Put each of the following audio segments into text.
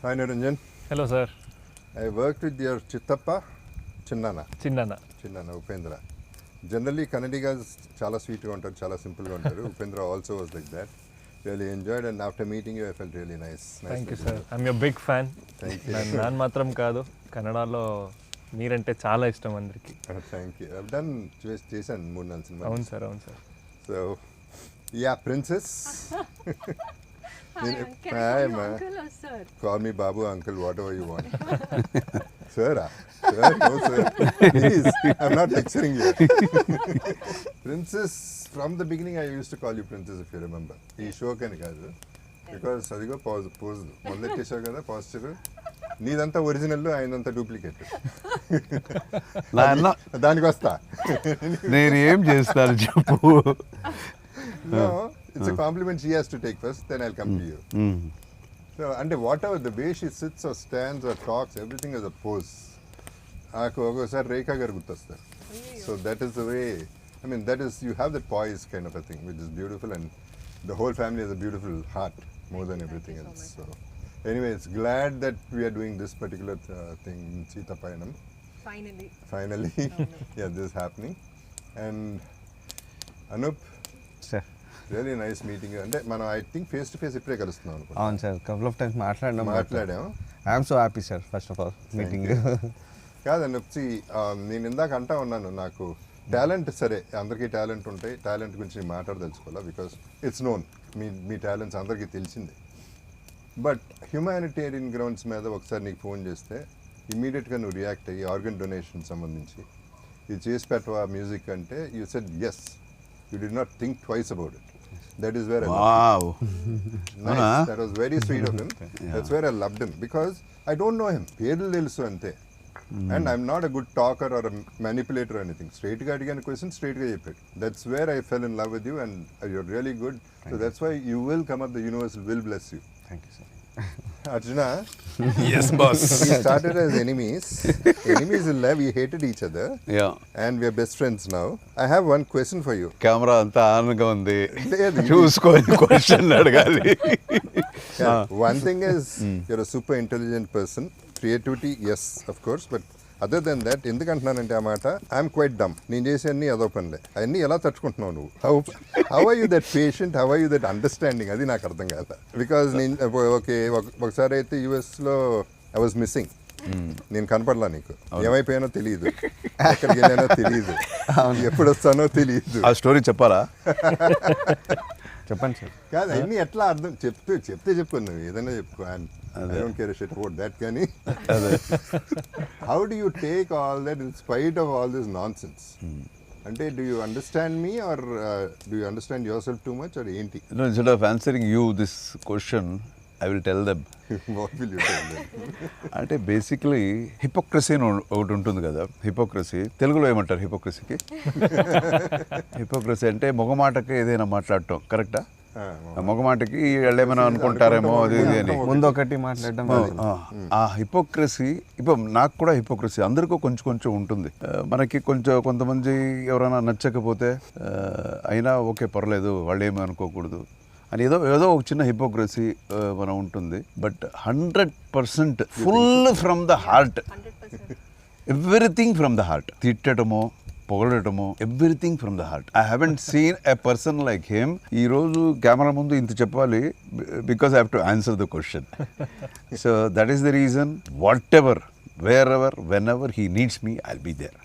Hi Niranjan. Hello, sir. I worked with your Chittappa, Chinnana Upendra. Generally, Kannadigas chala sweet ga untaru, chala simple ga untaru. Upendra also was like that. Really enjoyed, and after meeting you, I felt really nice. Thank you, sir. I'm your big fan. Thank you. ನಾನು మాత్రం కాదు, కన్నడలో మీరంటే చాలా ఇష్టం అందరికి. Thank you. I've done చేశాను 3-4 సినిమాలు. అవును సార్, అవును sir. So, yeah, Princess. Hi, can I call you uncle or sir? Call me Babu, uncle, whatever you want. Sir, sir, no sir. Please, I'm not lecturing you. Princess, from the beginning I used to call you Princess, if you remember. ఈ show కని కాదు, because అదిగో pose మొదలెట్టేసావు కదా Pasteur, నీదంతా original, ఆయనంతా duplicate. దానికి వస్తా, నేను ఏం చేస్తాను చెప్పు. No, it's a compliment she has to take first, then I'll come to you. So, and whatever, the way she sits or stands or talks, everything is a pose. నాకు ఒకసారి రేఖా గారు గుర్తొస్తారు. So that is the way, I mean, that is, you have that poise kind of a thing, which is beautiful, and the whole family has a beautiful heart, more than everything else. So anyway, it's glad that we are doing this particular thing in Sita Payanam. Finally. Yeah, this is happening. And Anup, sir really nice meeting. అంటే మనం I think face to face ఇప్పుడే కలుస్తున్నాం అనుకో. అవును sir, couple of times మాట్లాడాం. I'm so happy sir, first of all meeting. కాదండి వచ్చి నేను ఇందాక అంటా ఉన్నాను, నాకు టాలెంట్, సరే అందరికీ టాలెంట్ ఉంటాయి, టాలెంట్ గురించి నేను మాట్లాడదలుచుకోవాలా, బికాస్ ఇట్స్ నోన్, మీ టాలెంట్స్ అందరికీ తెలిసిందే. బట్ హ్యూమానిటేరియన్ గ్రౌండ్స్ మీద ఒకసారి నీకు ఫోన్ చేస్తే ఇమీడియట్గా నువ్వు రియాక్ట్ అయ్యి ఆర్గన్ డొనేషన్ సంబంధించి ఇది చేసి పెట్టవా మ్యూజిక్ అంటే, you said yes. You did not think twice about it. That is where I loved him. Nice. That was very sweet of him. That's where I loved him, because I don't know him. Pedal telusu ante. And I'm not a good talker or a manipulator or anything. Straight ga adigana question, straight ga cheppadu. That's where I fell in love with you, and you're really good. So that's why you will come up, the universe will bless you. Thank you sir. Arjuna, Yes, boss. we started as enemies in love, we hated each other, and we are best friends now. I have one question for you. Camera అంతా ఆన్గా ఉంది, లేదు, చూసుకొని question అడగాలి. One thing is, you're a super intelligent person. Creativity, yes, of course, but other than that, ఎందుకంటున్నానంటే ఆ మాట, I'm quite డమ్. నేను చేసే అన్నీ అదో పనులే. అవన్నీ ఎలా తట్టుకుంటున్నావు నువ్వు? How are you that patient, how are you that understanding? అది నాకు అర్థం కాదు. బికాజ్ నేను ఓకే, ఒకసారి అయితే యూఎస్లో ఐ వాజ్ మిస్సింగ్. నేను కనపడలా, నీకు ఏమైపోయానో తెలియదు, ఎక్కడికి వెళ్ళానో తెలియదు, ఎప్పుడు వస్తానో తెలియదు. ఆ స్టోరీ చెప్పాలా? చెప్పండి సార్. కాదు, అవన్నీ ఎట్లా అర్థం, చెప్తే చెప్పు, నువ్వు ఏదైనా చెప్పుకో. I don't care a shit about that, కానీ how do you take all that in spite of all this nonsense? అంటే do you understand me, or do you understand yourself too much, or ఏంటి? No, instead of answering you this question, I will tell them. What will you tell them? అంటే basically hypocrisy అని ఒకటి ఉంటుంది కదా. Hypocrisy తెలుగులో ఏమంటారు హిపోక్రసీకి? Hypocrisy అంటే మొగమాటకి ఏదైనా మాట్లాడటం, కరెక్టా? మొగమాటకి వాళ్ళు ఏమైనా అనుకుంటారేమో అది ఇది అని ముందు ఒకటి మాట్లాడడం. ఆ హిపోక్రసీ, ఇప్పుడు నాకు కూడా హిపోక్రసీ అందరికీ కొంచెం కొంచెం ఉంటుంది. మనకి కొంతమంది ఎవరైనా నచ్చకపోతే అయినా ఓకే పర్లేదు, వాళ్ళు ఏమీ అనుకోకూడదు అని ఏదో ఒక చిన్న హిపోక్రసీ మనం ఉంటుంది. But 100% full from the heart, everything from the heart. తిట్టడమో పొగడటము, everything from the heart. I haven't seen a person like him. ఈరోజు కెమెరా ముందు ఇంత చెప్పాలి, because I have to answer the question. So that is the reason. Whatever, wherever, whenever he needs me, I will be there.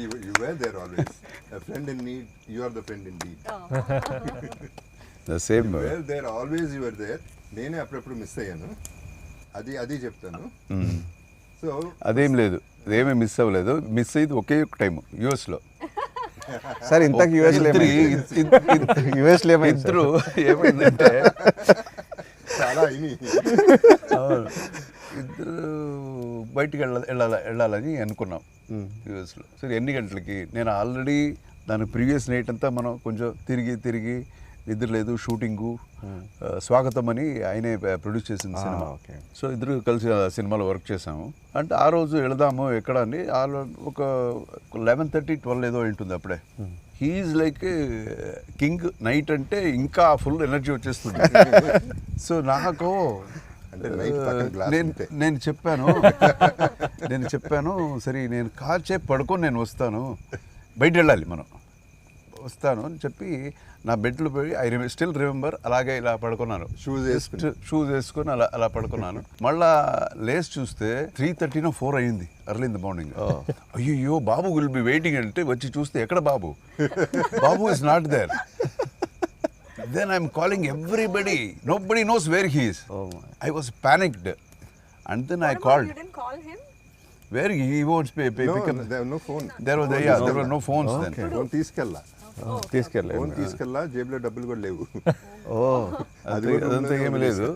You were there always. A friend in need, you are the friend indeed. The same You way. were there always, you were there. నేనే అప్పుడప్పుడు miss అయ్యాను, అది చెప్తాను. So అదేం లేదు, అదేమీ miss అవ్వలేదు. Miss అయ్యింది ఒకే ఒక టైం యూఎస్లో. సార్ ఇంతకు యూఎస్లో ఏమైంది? ఇద్దరు ఏమైందంటే చాలా అయినాయి. ఇద్దరు బయటికి వెళ్ళాలని అనుకున్నాం యూఎస్లో. సరే ఎన్ని గంటలకి? నేను ఆల్రెడీ దాని ప్రీవియస్ నైట్ అంతా మనం కొంచెం తిరిగి నిద్ర లేదు, షూటింగు. స్వాగతం అని ఆయనే ప్రొడ్యూస్ చేసిన సినిమా. సో ఇద్దరు కలిసి ఆ సినిమాలో వర్క్ చేసాము. అంటే ఆ రోజు వెళదాము ఎక్కడ అని ఒక 11:30-12 ఏదో ఉంటుంది అప్పుడే. He's like king. నైట్ అంటే ఇంకా ఫుల్ ఎనర్జీ వచ్చేస్తుంది. సో నాకు అంటే నైట్ పక్కన గ్లాస్ ఉంటే నేను చెప్పాను సరే నేను కాసేపు పడుకొని నేను వస్తాను, బయట వెళ్ళాలి మనం, వస్తాను అని చెప్పి నా బెడ్లో పోయి స్టిల్ రిమెంబర్ అలాగే ఇలా పడుకున్నాను, షూస్ వేసుకొని అలా పడుకున్నాను. మళ్ళా లేచి చూస్తే 3:30 or 4 అయింది, ఎర్లీ ఇన్ ద మార్నింగ్. అయ్యో బాబు విల్ బి వెయిటింగ్ అంటే వచ్చి చూస్తే ఎక్కడ Babu, Babu is not there. Then I'm calling everybody. Nobody knows where he is. Oh my. I was panicked. And then I called. You didn't call him? Where he won't pick up. No phone, There were no phones then. Phone తీసుకెళ్ళా, తీసుకెళ్ళి phone తీసుకెళ్ళా, జేబులో డబ్బులు కూడా లేవు. అదంతా ఏమీ లేదు.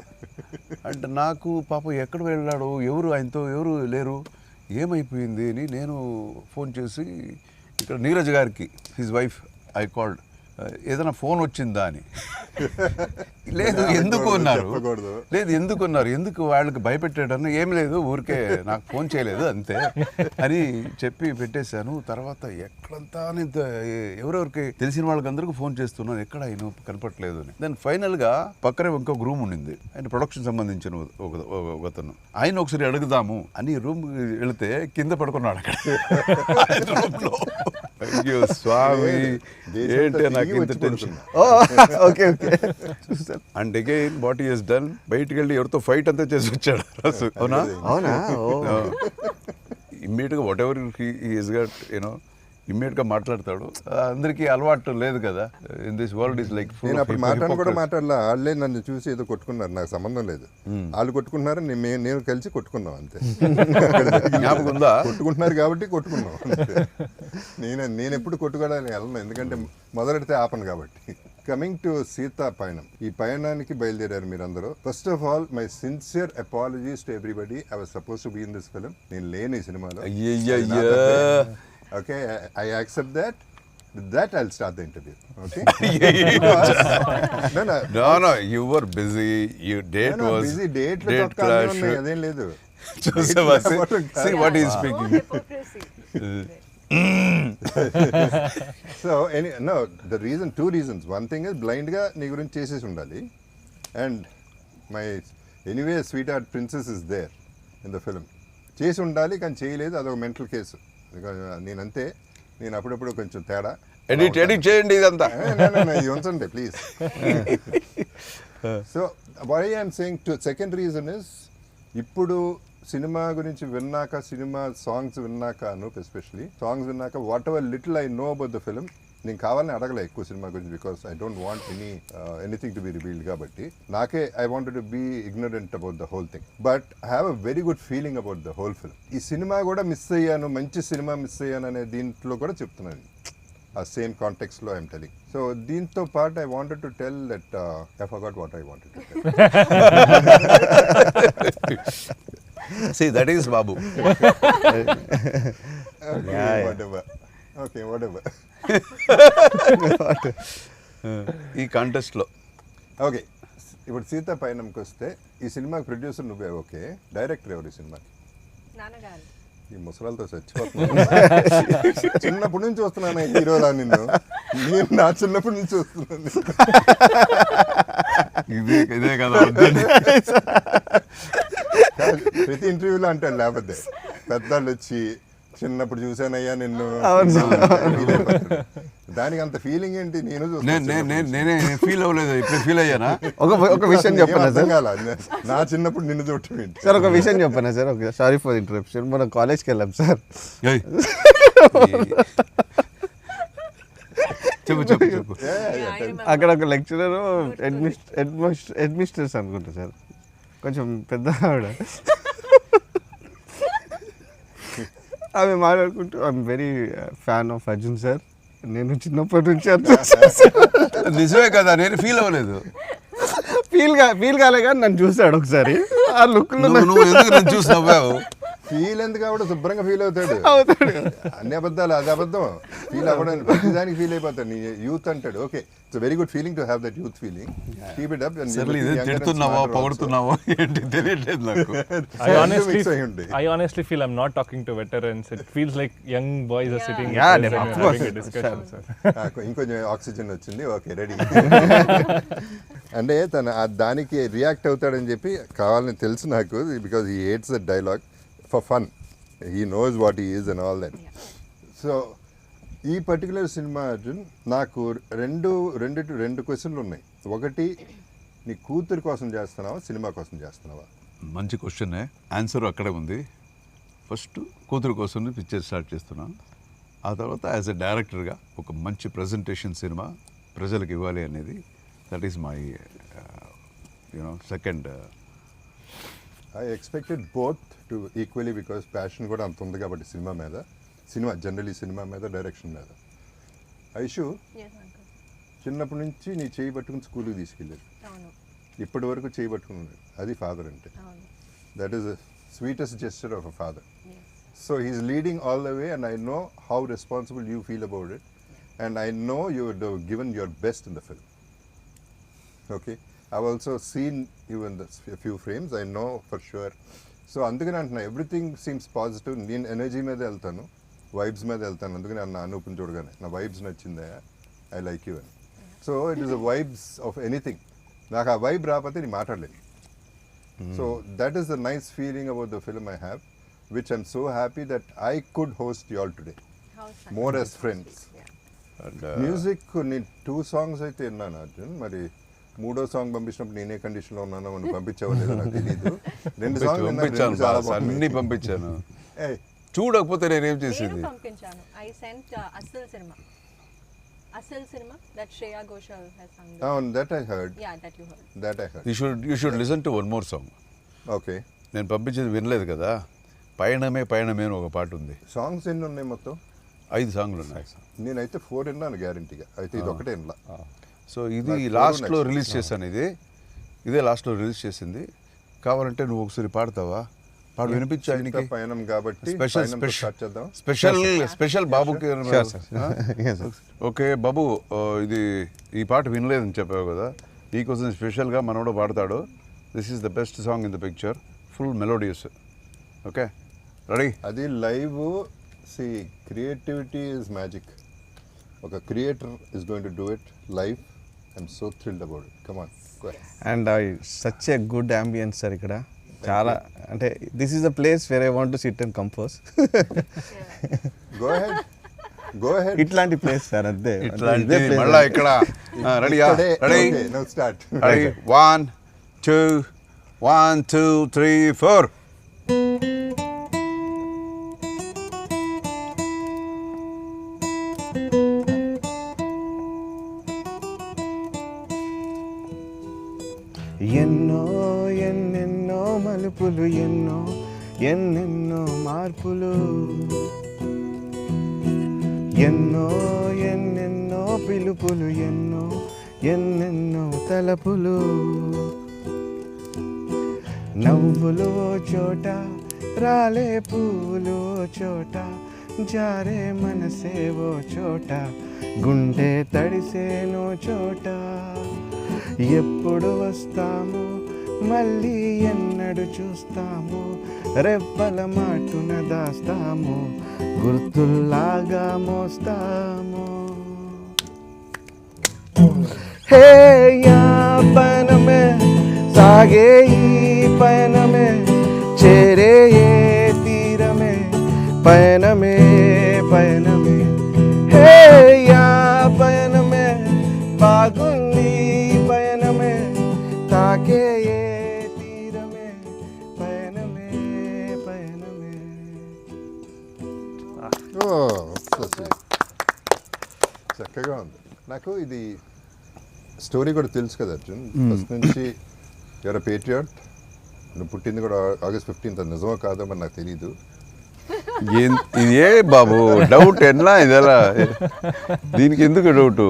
అంటే నాకు పాపం ఎక్కడ వెళ్ళాడు, ఆయనతో ఎవరు లేరు, ఏమైపోయింది అని నేను ఫోన్ చేసి ఇక్కడ నీరజ్ గారికి, హిజ్ వైఫ్, ఐ కాల్డ్. ఏదైనా ఫోన్ వచ్చిందా అని. లేదు ఎందుకు అన్నారు, ఎందుకు వాళ్ళకి భయపెట్టాడని. ఏం లేదు, ఊరికే నాకు ఫోన్ చేయలేదు అంతే అని చెప్పి పెట్టేశాను. తర్వాత ఎక్కడంతా ఎవరెవరికి తెలిసిన వాళ్ళకి అందరికీ ఫోన్ చేస్తున్నాను, ఎక్కడ ఆయన కనపట్లేదు అని. దెన్ ఫైనల్గా పక్కనే ఇంకొక రూమ్ ఉండింది, ఆయన ప్రొడక్షన్ సంబంధించిన ఒకతను. ఆయన ఒకసారి అడుగుదాము అని రూమ్ వెళితే కింద పడుకున్నాడు అక్కడ రూమ్లో. అయ్యో స్వామి ఏంటి నాకు ఇంత tension. Okay okay. And again what he has done, బయటికి వెళ్ళి ఎవరితో ఫైట్ అంతా చేసి వచ్చాడు. అవునా అవునా? ఇమ్మీడియట్గా whatever he has got you know ఇమ్మీడియట్గా మాట్లాడతాడు. అందరికీ అలవాటు లేదు కదా, in this world is like. నేను అప్పుడు మాట్లాడలా, వాళ్ళే నన్ను చూసి ఏదో కొట్టుకున్నారు, నాకు సంబంధం లేదు. వాళ్ళు కొట్టుకున్నారు, నేను కలిసి కొట్టుకున్నాం అంతే. జ్ఞాపకం ఉందా? కొట్టుకుంటున్నారు కాబట్టి కొట్టుకున్నాం. నేను ఎప్పుడు కొట్టుకోవడానికి వెళ్ళను, ఎందుకంటే మొదలెడితే ఆపను కాబట్టి. కమింగ్ టు సీతా పయనం, ఈ పయనానికి బయలుదేరారు మీరందరూ. First of all my sincere apologies to everybody. I was suppose to be in this film. నేను లేని ఈ సినిమాలో. Okay, I accept that. With that, I'll start the interview. Okay. No, you were busy. Your date was busy. Date clash. అదేం లేదు. See what he is speaking. Hypocrisy. So the reason, 2 reasons. One thing is blind గా నీ గురించి చేసేసి ఉండాలి. And my anyway sweetheart princess is there in the film. చేసి ఉండాలి కానీ చేయలేదు, అదొక మెంటల్ కేసు. నేనంతే, నేను అప్పుడప్పుడు కొంచెం తేడా. ఎడిట్ చేయండి ఇదంతా. ఇది ఉంచండి please. So why I'm saying to second reason is, ఇప్పుడు సినిమా గురించి విన్నాక, సినిమా సాంగ్స్ విన్నాక, ఎస్పెషలీ సాంగ్స్ విన్నాక, whatever little I know about the film, నేను కావాలని అడగలే ఎక్కువ సినిమా గురించి, because I don't want anything to be revealed. కాబట్టి నాకే I wanted to be ignorant about the whole thing, but I have a very good feeling about the whole film. ఈ cinema కూడా miss అయ్యాను, మంచి cinema miss అయ్యాను అనే దీంట్లో కూడా చెప్తున్నాను. ఆ సేమ్ కాంటెక్స్లో ఐఎమ్ టెలింగ్. సో దీంతో పాటు I wanted to tell that I forgot what I wanted to tell. See, that is Babu. Okay, whatever. ఈ కాంటెస్ట్లో ఓకే, ఇప్పుడు సీతా పయనంకి వస్తే, ఈ సినిమాకి ప్రొడ్యూసర్ నువ్వే, ఓకే. డైరెక్టర్ ఎవరు ఈ సినిమాకి? నాన్నగారు. ఈ ముసలాలతో చచ్చిపోతున్నా. చిన్నప్పటి నుంచి చూస్తున్నాను హీరోలా నిన్ను. నేను నా చిన్నప్పటి నుంచి చూస్తున్నాను. ఇదే కదా ప్రతి ఇంటర్వ్యూలో అంటాడు, లేకపోతే పెద్దవాళ్ళు వచ్చి చిన్నప్పుడు చూసానయ్యా నిన్ను. దానికి అంత ఫీలింగ్ ఏంటి? నేనే ఫీల్ అవ్వలేదు, ఇప్పుడు ఫీల్ అయ్యానా? ఒక విషయం చెప్పనా సార్? నా చిన్నప్పుడు నిన్ను చూడటం ఏంటి సార్? ఒక విషయం చెప్పనా సార్? ఒక సారీ ఫర్ ఇంటరప్షన్. మనం కాలేజ్కి వెళ్ళాం సార్. చెప్పు. అక్కడ ఒక లెక్చరర్, అడ్మినిస్ట్రేటర్స్ అనుకుంటా సార్, కొంచెం పెద్ద ఆవిడ. ఆమె మాట్లాడుకుంటూ, I'm very fan of Arjun sir, నేను చిన్నప్పటి నుంచి నిజమే కదా, నేను ఫీల్ అవ్వలేదు. ఫీల్ కాలే కానీ నన్ను చూసాడు ఒకసారి. ఆ లుక్ నువ్వు ఎందుకు నన్ను చూసి నవ్వావు? ఫీల్ ఎందుకు అవ్వడు, శుభ్రంగా ఫీల్ అవుతాడు. అన్ని అబద్ధాలు, అది అబద్ధం. ఫీల్ అవ్వడానికి ప్రతిదానికి ఫీల్ అయిపోతాడు. నీ యూత్ అంటాడు. Okay, it's very good feeling to have that youth feeling. Keep it up. సర్లే, ఇదే తిడుతున్నావా పొగుడుతున్నావా ఏంటి తెలియట్లేదు నాకు. I honestly feel I'm not talking to veterans. It feels like young boys are sitting Yeah, with us and of we're having course. a discussion, sir. ఇంకొంచెం oxygen వచ్చింది. Okay, ready. అంటే తను దానికి రియాక్ట్ అవుతాడని చెప్పి కావాలని తెలుసు నాకు. Because he hates that dialogue for fun. He knows what he is and all that. So ఈ పర్టికులర్ సినిమా అర్జున్, నాకు రెండు క్వశ్చన్లు ఉన్నాయి. ఒకటి, నీ కూతురు కోసం చేస్తున్నావా, సినిమా కోసం చేస్తున్నావా? మంచి క్వశ్చనే, ఆన్సర్ అక్కడే ఉంది. ఫస్ట్ కూతురు కోసం పిక్చర్ స్టార్ట్ చేస్తున్నాను. ఆ తర్వాత యాజ్ ఎ డైరెక్టర్గా ఒక మంచి ప్రజెంటేషన్ సినిమా ప్రజలకు ఇవ్వాలి అనేది, that is my second. I expected both to equally, because passion కూడా అంత ఉంది కాబట్టి జనరలీ సినిమా మీద, డైరెక్షన్ మీద. ఐషు, చిన్నప్పటి నుంచి నీ చేయి పట్టుకుని స్కూల్కి తీసుకెళ్ళారు. ఇప్పటి వరకు చేయి పట్టుకున్నాడు. అది ఫాదర్ అంటే. That is the sweetest gesture of a father. So he is leading all the way and I know how responsible you feel about it and I know you given your best in the film. Okay, I've also seen you in a few frames. I know for sure. So అందుకని అంటున్నా, everything seems positive. నేను energy మీద వెళ్తాను, vibes మీద వెళ్తాను. అందుకని అన్న అనూపుని చూడగానే నా వైబ్స్ నచ్చిందా, ఐ లైక్ యూ అని. So it is the vibes of anything. నాకు ఆ వైబ్ రాకపోతే నేను మాట్లాడలేదు. So that is the nice feeling about the film I have, which I'm so happy that I could host you all today more as friends. Music నేను 2 songs అయితే విన్నాను అర్జున్. మరి 3వ సాంగ్ పంపించినప్పుడు నేనే కండిషన్లో ఉన్నానో మనం పంపించావో లేదో నాకు తెలియదు. 2 songs పంపించాను, అన్ని పంపించాను. చూడకపోతే నేనేం చేసేది. పంపించాను. I sent అసలు cinema that Shreya Ghoshal has sung. అవును, that I heard. Yeah, that you heard. That I heard. You should listen to one more song. Okay. నేను పంపించేది వినలేదు కదా. పయనమే పయనమే అని ఒక పాట ఉంది. సాంగ్స్ ఎన్ని ఉన్నాయి మొత్తం? 5 సాంగ్లు ఉన్నాయి. నేనైతే 4 విన్నాను గ్యారంటీగా. అయితే ఇది ఒకటే వినలా. సో ఇది లాస్ట్లో రిలీజ్ చేశాను. ఇదే లాస్ట్లో రిలీజ్ చేసింది. కావాలంటే నువ్వు ఒకసారి పాడతావా? పాడు వినిపించు ఆయనకి. పయనం కాబట్టి స్పెషల్ బాబుకి. ఓకే బాబు, ఇది ఈ పాట వినలేదని చెప్పావు కదా, నీకోసం స్పెషల్గా మనోడు పాడతాడు. This is the best song in the picture, full melodious. Okay, ready? అది live. See, creativity is magic. ఒక creator is going to do it live. I'm so thrilled about it. Come on. And such a good ambience sir ఇక్కడ. చాలా అంటే this is the place where I want to sit and compose. Go ahead. ఇట్లాంటి place sir అంతే. ఇట్లాంటి మళ్ళా ఇక్కడ. రెడీయా? Ready, now start. Ready, 1 2 1 2 3 4. ఎన్నో ఎన్నెన్నో మలుపులు, ఎన్నో ఎన్నెన్నో మార్పులు, ఎన్నో ఎన్నెన్నో పిలుపులు, ఎన్నో ఎన్నెన్నో తలపులు. నవ్వులు ఓ చోట, రాలే పూలు ఓ చోట, జారే మనసే ఓ చోట, గుండె తడిసేనో చోట. ఎప్పుడు వస్తాము, మళ్ళీ ఎన్నడు చూస్తాము, రెప్పల మాటున దాస్తాము, గుర్తుల్లాగా మోస్తాము. హే యా పయనమే, సాగే ఈ పయనమే, చేరే ఏ తీరమే, పయనమే పయనమే. హే యా పయనమే, బాగుంది పయనమే, తాకే ఏ తీరమే, పయనమే పయనమే. చక్కగా ఉంది. నాకు ఇది స్టోరీ కూడా తెలుసు కదా అర్జున్. ఫస్ట్ నుంచి యూఆర్ పేట్రియాట్. నువ్వు పుట్టింది కూడా August 15th. అది నిజమో కాదో మరి నాకు తెలీదు. ఇది ఏ బాబు డౌట్ ఎట్లా ఇదెలా దీనికి ఎందుకు డౌట్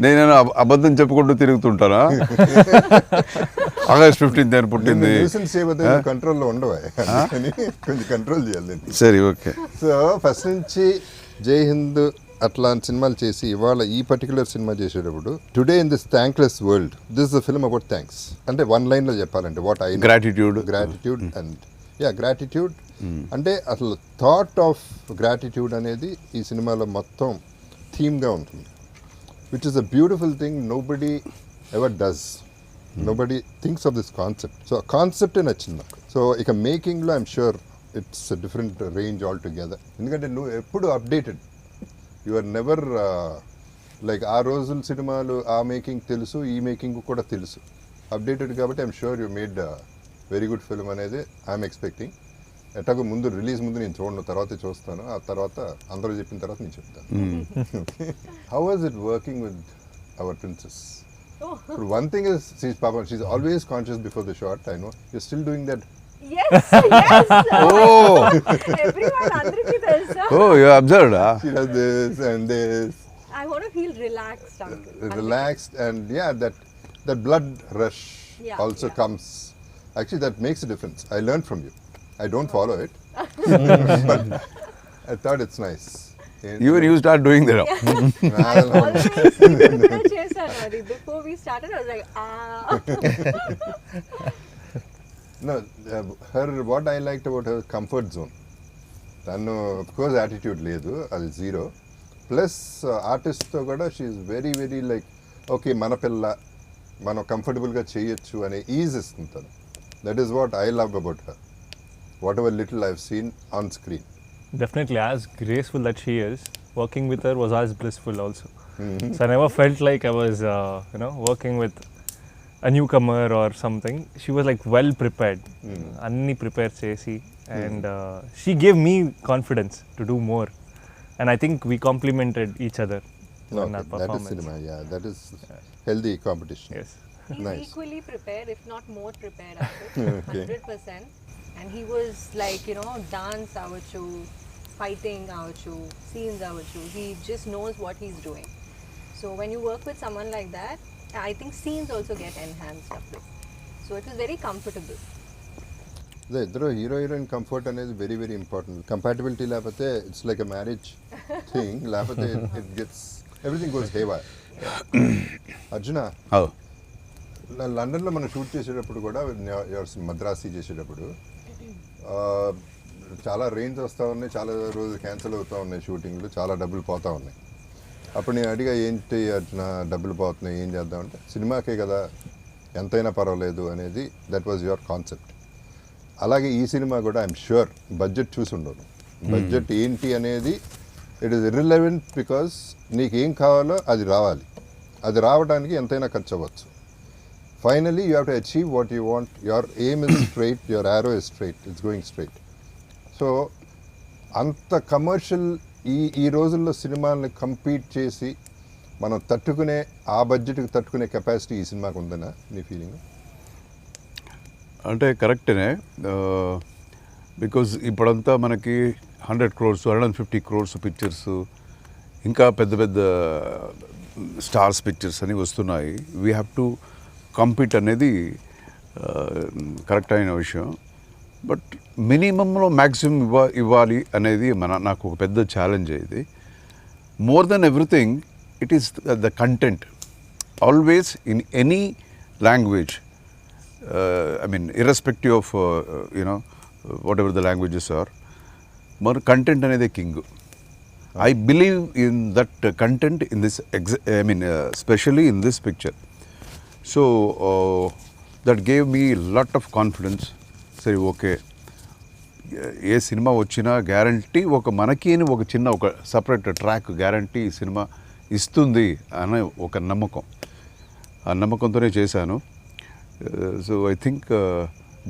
నేను అబద్ధం చెప్పుకుంటూ తిరుగుతుంటానా August 15th అని పుట్టింది కంట్రోల్లో ఉండవా కొంచెం కంట్రోల్ చేయాలి. సరే ఓకే. సో ఫస్ట్ నుంచి జై హింద్ అట్లాంటి సినిమాలు చేసి ఇవాళ ఈ పర్టికులర్ సినిమా చేసేటప్పుడు today in this thankless world this the film about thanks అంటే వన్ లైన్లో చెప్పాలంటే what I gratitude and gratitude అంటే అసలు థాట్ ఆఫ్ గ్రాటిట్యూడ్ అనేది ఈ సినిమాలో మొత్తం థీమ్గా ఉంటుంది, which is a beautiful thing. Nobody ever does, nobody thinks of this concept. So ఆ కాన్సెప్టే నచ్చింది నాకు. సో ఇక మేకింగ్లో I'm sure it's different range altogether. ఎందుకంటే నువ్వు ఎప్పుడు updated, you are never like ఆ రోజుల సినిమాలు ఆ మేకింగ్ తెలుసు, ఈ మేకింగ్ కూడా తెలుసు, అప్డేటెడ్ కాబట్టి I'm sure you made very good film అనేది ఐఎమ్ ఎక్స్పెక్టింగ్. ఎట్లాగో ముందు రిలీజ్ ముందు నేను చూడను, తర్వాత చూస్తాను, ఆ తర్వాత అందరూ చెప్పిన తర్వాత నేను చెప్తాను. How was it working with our princess? One thing is, she's always conscious before the shot. I know you're still doing that. Yes. Oh. Everyone andariki telusa. Oh, you observed, huh? She does this and this. I want to feel relaxed, uncle. Relaxed, and yeah, that blood rush also yeah. comes. Actually, that makes a difference. I learned from you. I don't follow it, but I thought it's nice. Even you start doing that. I always prepare chesanu adi. Before we started, I was like, No, her, what I liked about her comfort zone. తను of course attitude లేదు, అది zero. Plus ఆర్టిస్ట్తో కూడా she is very very like okay మన పిల్ల మనం కంఫర్టబుల్గా చేయొచ్చు అనే ఈజ్ ఇస్తుంది తను. That is what I love about her. Whatever little I've seen on screen. Definitely, as graceful that she is, working with her was as blissful also. So I never felt like I was, working with a newcomer or something. She was like well prepared, anni prepared chesi, and she gave me confidence to do more. And I think we complemented each other in our That is performance. cinema, yeah. That is healthy competition. Yes. he's Nice. equally prepared, if not more prepared, uncle. Okay. 100%. And he was like, dance avachu, fighting avachu, scenes avachu. He just knows what he's doing. So when you work with someone like that, I think scenes also get enhanced up with. So it was very comfortable. The ఇద్దరు hero heroine comfort అనేది very very important. Compatibility లేకపోతే it's like a marriage thing, లేకపోతే it gets everything goes haywire. Arjuna, లండన్లో మనం shoot చేసేటప్పుడు కూడా మద్రాసి చేసేటప్పుడు చాలా రేంజ్ వస్తూ ఉన్నాయి, చాలా రోజులు క్యాన్సిల్ అవుతూ ఉన్నాయి షూటింగ్లు, చాలా డబ్బులు పోతూ ఉన్నాయి. అప్పుడు నేను అడిగా ఏంటి అర్జున డబ్బులు పోతున్నాయి ఏం చేద్దామంటే సినిమాకే కదా ఎంతైనా పర్వాలేదు అనేది. That was your concept. అలాగే ఈ సినిమా కూడా ఐఎమ్ ష్యూర్ బడ్జెట్ చూసి ఉండను. బడ్జెట్ ఏంటి అనేది ఇట్ ఈస్ ఇర్రిలెవెంట్, బికాస్ నీకు ఏం కావాలో అది రావాలి. అది రావడానికి ఎంతైనా ఖర్చు అవ్వచ్చు. Finally, you have to achieve what you want. Your aim is straight, your arrow is straight, it's going straight. So, అంత కమర్షియల్ ఈ రోజుల్లో సినిమాలని కంపీట్ చేసి మనం తట్టుకునే ఆ బడ్జెట్కి తట్టుకునే కెపాసిటీ ఈ సినిమాకి ఉందనా నీ ఫీలింగ్? అంటే కరెక్టేనే, బికాజ్ ఇప్పుడంతా మనకి 100 crores 150 crores పిక్చర్స్, ఇంకా పెద్ద పెద్ద స్టార్స్ పిక్చర్స్ అని వస్తున్నాయి. వీ హ్యావ్ టు కంపీట్ అనేది కరెక్ట్ అయిన విషయం. బట్ మినిమంలో మ్యాక్సిమం ఇవ్వాలి అనేది నాకు ఒక పెద్ద ఛాలెంజ్. ఇది more than everything it is the content. Always in any language, I mean irrespective of whatever the languages are, మరి కంటెంట్ అనేది king. I believe in that content in this especially in this picture. So that gave me lot of confidence. సరే okay, ఏ cinema వచ్చినా guarantee మనకి ఒక చిన్న ఒక separate track guarantee cinema ఇస్తుంది అనే ఒక నమ్మకం. ఆ నమ్మకంతోనే చేశాను. సో ఐ థింక్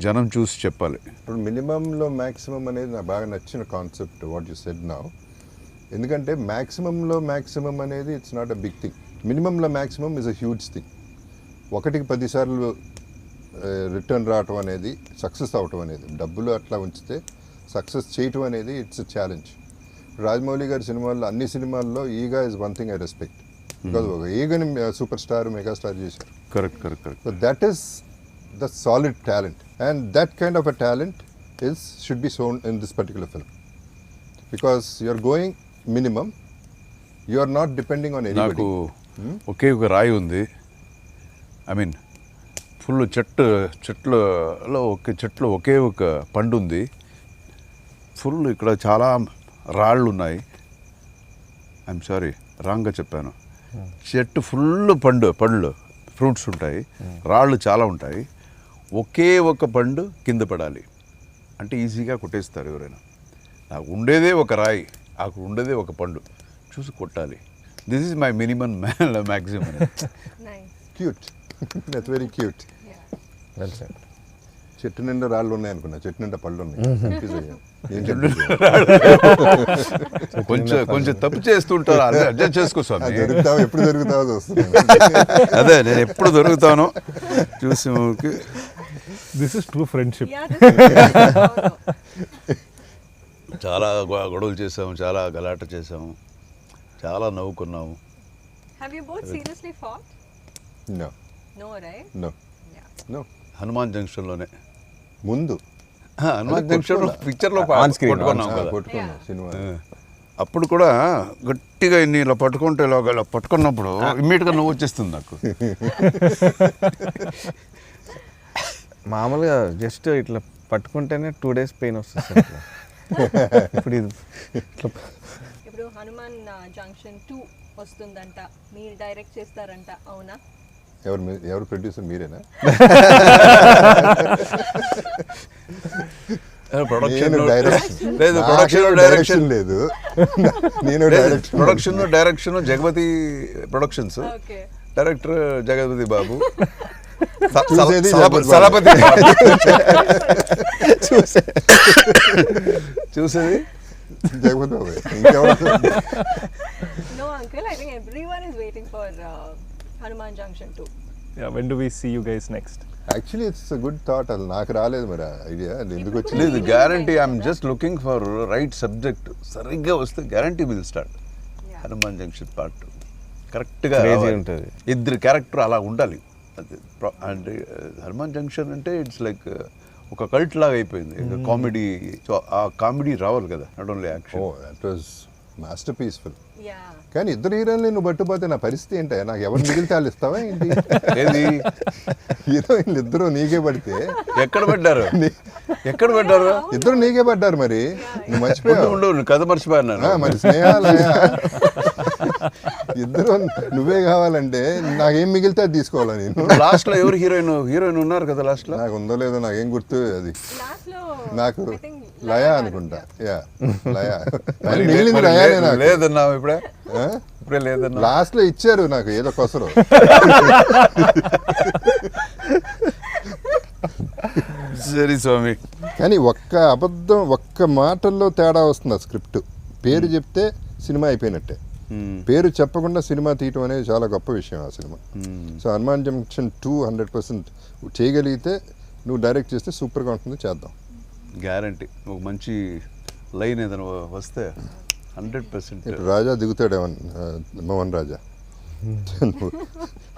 జనం చూసి చెప్పాలి. ఇప్పుడు మినిమంలో మ్యాక్సిమం అనేది నాకు బాగా నచ్చిన concept what you said now. ఎందుకంటే మ్యాక్సిమంలో మ్యాక్సిమం అనేది it's not a big thing. మినిమంలో maximum is a huge thing. 1కి 10 సార్లు రిటర్న్ రావటం అనేది, సక్సెస్ అవటం అనేది, డబ్బులు అట్లా ఉంచితే సక్సెస్ చేయటం అనేది ఇట్స్ ఎ ఛాలెంజ్. రాజమౌళి గారి సినిమాల్లో అన్ని సినిమాల్లో Eega is one thing I respect, because ఒక ఈగని సూపర్ స్టార్ మెగాస్టార్ చేశారు. Correct so that is the solid talent, and that kind of a talent should be shown in this particular film, because you are going minimum, you are not depending on anybody. నాకు ఒకే ఒక రాయి ఉంది. I mean full చెట్లు ఒకే ఒక పండు ఉంది. Full ఇక్కడ చాలా రాళ్ళు ఉన్నాయి. ఐఎమ్ సారీ, రాంగ్గా చెప్పాను. చెట్టు ఫుల్ పండ్లు ఫ్రూట్స్ ఉంటాయి, రాళ్ళు చాలా ఉంటాయి. ఒకే ఒక పండు కింద పడాలి అంటే ఈజీగా కొట్టేస్తారు ఎవరైనా. నాకు ఉండేదే ఒక రాయి, నాకు ఉండేదే ఒక పండు, చూసి కొట్టాలి. This is my minimum maximum. Nice. Cute, that's very cute. Yeah. Well said. చెట్టు నిండా రాళ్ళు ఉన్నాయి అనుకున్నా, చెట్టు నిండా పళ్ళు ఉన్నాయి. Confuse అయ్యాను. ఏం చెప్పాను? కొంచెం తప్పు చేస్తుంటారు, అదే అడ్జస్ట్ చేసుకో స్వామి. దొరుకుతావు, ఎప్పుడు దొరుకుతావో చూస్తున్నాను. అదే నేను ఎప్పుడు దొరుకుతాను చూసి ఊరికి. This is true friendship. Yeah, this is no, no. చాలా గొడవలు చేసాము, చాలా గలాట చేసాము, చాలా నవ్వుకున్నాము. Have you both seriously fought? No, No, right? no, Yeah. no. Hanuman జంక్షన్లోనే, ముందు హనుమాన్ జంక్షన్లో పిక్చర్లో On screen, కొట్టుకున్నాం కదా. కొట్టుకున్నాం సినిమా. అప్పుడు కూడా గట్టిగా ఇన్ని ఇలా పట్టుకుంటే ఇలా పట్టుకున్నప్పుడు ఇమ్మీడియట్గా నవ్వు వచ్చేస్తుంది నాకు. మామూలుగా జస్ట్ ఇట్లా పట్టుకుంటేనే 2 days పెయిన్ వస్తుంది సార్ ఇట్లా. ఇప్పుడు ఇది ఇట్లా ఇప్పుడు హనుమాన్ జంక్షన్ 2 వస్తుందంట, మీరు డైరెక్ట్ చేస్తారంట, అవునా? ఎవరు ప్రొడ్యూసర్ మీరేనా? ప్రొడక్షన్ నేను డైరెక్షన్ లేదు, నాకేం ప్రొడక్షన్ డైరెక్షన్ లేదు. నేను direction Jagapathi productions, okay. Director Jagapathi Babu, చూసేది జగపతి బాబు. సలపతి చూసేది జగపతి బాబు. ఇంకెవరు? No, uncle, I think everyone is waiting for Hanuman Junction 2. Yeah, when do we see you guys next? Actually it's good thought. అది నాకు రాలేదు మరి ఐడియా, అది ఎందుకు వచ్చింది? లేదు, guarantee I'm just looking for right subject. సరిగ్గా వస్తే guarantee will start Yeah. Hanuman junction part 2. కరెక్ట్గా Crazy ఉంటుంది. ఇద్దరు క్యారెక్టర్ అలా ఉండాలి. అది అంటే హనుమాన్ జంక్షన్ అంటే ఇట్స్ లైక్ ఒక కల్ట్ లాగా అయిపోయింది. కామెడీ, ఆ కామెడీ రావాలి కదా, నాట్ ఓన్లీ ఓ action. That was masterpiece film. Yeah. కానీ ఇద్దరు హీరోయిన్లు నువ్వు పట్టుపోతే నా పరిస్థితి ఏంటి? నాకు ఎవరు మిగిలితే వాళ్ళు ఇస్తావా ఏంటి? ఏది హీరోయిన్లు ఇద్దరు నీకే పడితే ఎక్కడ పెట్టారు? ఎక్కడ పెట్టారు? ఇద్దరు నీకే పడ్డారు మరి, నువ్వు మర్చిపోయావు. ఉండు, కథ మర్చిపోయాను. మరి స్నేహాలయ ఇద్దరు నువ్వే కావాలంటే నాకేం మిగిలితే అది తీసుకోవాలా నేను? లాస్ట్ లో ఎవరు హీరోయిన్ ఉన్నారు కదా లాస్ట్ లో? నాకు ఉందో లేదో నాకేం గుర్తు. అది Last లో నాకు I think లయ అనుకుంటా. యా లయ. మిగిలింది లయానే నాకు. లేదన్నావు ఇప్పుడే, ఇప్పుడే లేదన్నా. లాస్ట్ లో ఇచ్చారు నాకు ఏదో కొసరు. సరే స్వామి. కానీ ఒక్క అబద్ధం, ఒక్క మాటల్లో తేడా వస్తుంది ఆ స్క్రిప్ట్. పేరు చెప్తే సినిమా అయిపోయినట్టే, పేరు చెప్పకుండా సినిమా తీయటం అనేది చాలా గొప్ప విషయం ఆ సినిమా. సో హనుమాన్ జంక్షన్ 2 100% చేయగలిగితే, నువ్వు డైరెక్ట్ చేస్తే సూపర్గా ఉంటుంది, చేద్దాం. గ్యారంటీ ఒక మంచి లైన్ ఏదైనా వస్తే 100%. ఇప్పుడు రాజా దిగుతాడు, మోహన్ రాజా.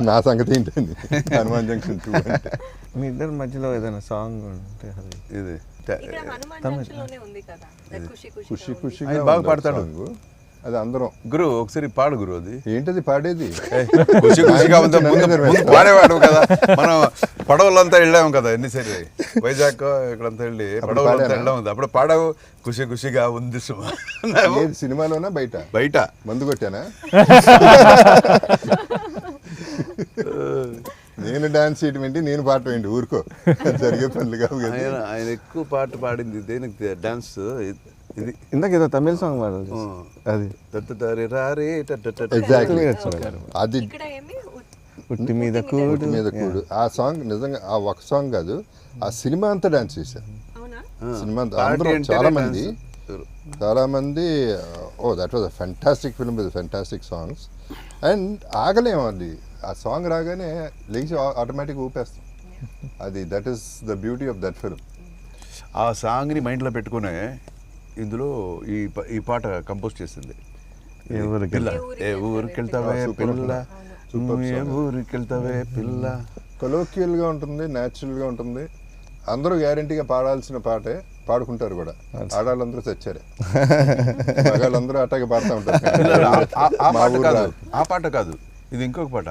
నా సంగతి ఏంటండి హనుమాన్ జంక్షన్ 2 అంటే. మీ ఇద్దరి మధ్యలో ఏదైనా సాంగ్ ఉంటే అది ఇది ఇక్కడ హనుమాన్ జంక్షన్ లోనే ఉంది కదా, that ఖుషి ఖుషి ఖుషి ఖుషిగా ఆయన బాగా ఉంది ఆ పాడతాడు. song. అది అందరం గురు ఒకసారి పాడు గురు. అది ఏంటది పాడేది? ఖుషి ఖుషిగా ఉంది. ముందు పాడేవాడు కదా, మనం పడవలంతా వెళ్ళాము కదా ఎన్నిసారి, వైజాగ్ ఇక్కడంతా వెళ్ళి పడవలంతా పాడానా? వెళ్ళాము కదా, అప్పుడు పాడావు ఖుషి ఖుషిగా ఉంది సుమా. ఏది సినిమాలోనా బయట? బయట మందు కొట్టానా? నేను డాన్స్ చేయటం ఏంటి, నేను పాడటం ఏంటి? ఊరుకో, జరిగే పనులు కావు కదా. ఆయన ఎక్కువ పాట పాడింది దేనికి డాన్స్ ఇది. ఇందాక ఏదో తమిళ సాంగ్ పాడాలి అది. ఎగ్జాక్ట్లీ అది. ఇక్కడ ఏమి ఉట్టి మీద కూడు ఒంటి మీద కూడు ఆ సాంగ్ నిజంగా ఆ ఒక సాంగ్ కాదు, ఆ సినిమా అంతా డాన్స్ చేశారు. అవునా? సినిమా అందరూ చాలా మంది oh that was a fantastic film with fantastic songs. And ఆగలేము, అది ఆ సాంగ్ రాగానే లేచి ఆటోమేటిక్ ఊపేస్తాం. అది that is the beauty of that film. ఆ సాంగ్ని మైండ్లో పెట్టుకునే ఇందులో ఈ పాట కంపోజ్ చేసింది. ఏ ఊరికి పిల్ల ఏ ఊరికెళ్తావే పిల్ల, ఏ ఊరికెళ్తావే పిల్ల. కొలోక్యువల్గా ఉంటుంది, న్యాచురల్గా ఉంటుంది. అందరూ గ్యారంటీగా పాడాల్సిన పాటే, పాడుకుంటారు కూడా. ఆడాళ్ళందరూ చచ్చారే, మగాళ్ళందరూ అట్టాగే పాడుతూ ఉంటారు. ఆ పాట కాదు, ఆ పాట కాదు, ఇది ఇంకొక పాట.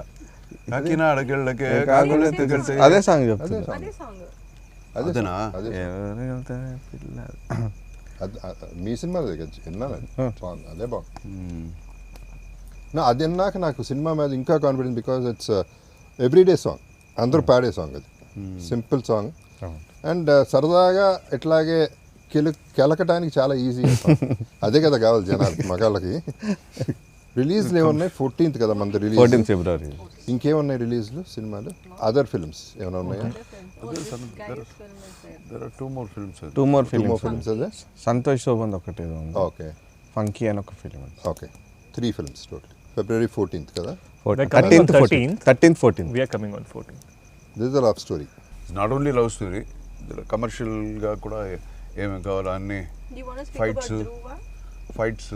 కాకినాడకెళ్ళకే కాకులెత్తుకెళ్తే అదే సాంగ్ చెప్తుంది. అదే సాంగ్. అదేనా? అదే ఎవరికి వెళ్తావే పిల్ల. మీ సినిమా విన్నాను సాంగ్, అదే బాగుంది. అది విన్నాక నాకు సినిమా మీద ఇంకా confidence, because it's everyday song, అందరూ పాడే సాంగ్. అది సింపుల్ సాంగ్ అండ్ సరదాగా ఇట్లాగే కెలకటానికి చాలా ఈజీ. అదే కదా కావాలి జనాలకి, మగాళ్ళకి. రిలీజ్లు ఏమున్నాయి? 14th కదా మనది రిలీజ్. 14 ఫిబ్రవరి. ఇంకేమున్నాయి రిలీజ్లు సినిమాలు? అదర్ ఫిల్మ్స్ ఏమైనా ఉన్నాయా? There are two more films. Two more Two more films. films అదే. సంతోష్ శోభన్ ఒకటి ఏదో ఉంది. ఓకే ఫంకీ అని ఒక film. Okay 3 films total. February 14th కదా. They're coming on 13th 14th. We are coming on 14th. This is a love story. Not only love story, కమర్షియల్గా కూడా ఏమేమి కావాలో అన్ని Do you want to speak Fights. about Dhruva? Fights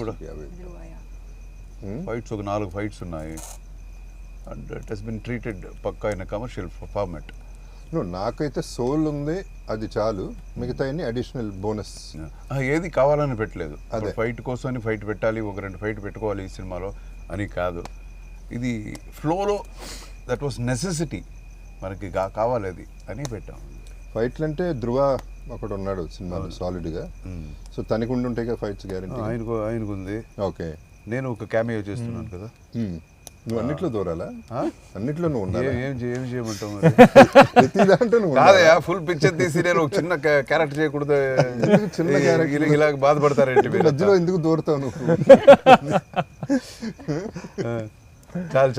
కూడా Dhruva, yeah. Fights ఒక 4 fights ఉన్నాయి. And it has been treated పక్కా in commercial format. నాకైతే సోల్ ఉంది, అది చాలు. మిగతా అన్ని అడిషనల్ బోనస్. ఏది కావాలని పెట్టలేదు. అదే. ఫైట్ కోసం ఫైట్ పెట్టాలి, ఒక 2 ఫైట్ పెట్టుకోవాలి ఈ సినిమాలో అని కాదు. ఇది ఫ్లోలో దట్ వాస్ నెసెసిటీ, మనకి కావాలి అది అని పెట్టాం. ఫైట్లు అంటే ధృవ ఒకడు ఉన్నాడు సినిమాలో సాలిడ్గా. సో తనకు ఉండి ఉంటాయి కదా ఫైట్స్ గ్యారెంటీ. ఆయనకు ఉంది. ఓకే, నేను ఒక క్యామియో చేస్తున్నాను కదా. నువ్వు అన్నిట్లో దూరాలా? అన్నిట్లో నువ్వు ఉండాలి. ఏం చేయమంటావు మరి? ప్రతి దాంట్లో నువ్వు ఉండాలా? కాదయా, ఫుల్ పిక్చర్ తీసి నేను ఒక చిన్న క్యారెక్టర్ చేయకూడదు. ఎందుకు చిన్న character? ఇలా బాధపడతారేంటి మీరు? మధ్యలో ఎందుకు దూరుతావు నువ్వు?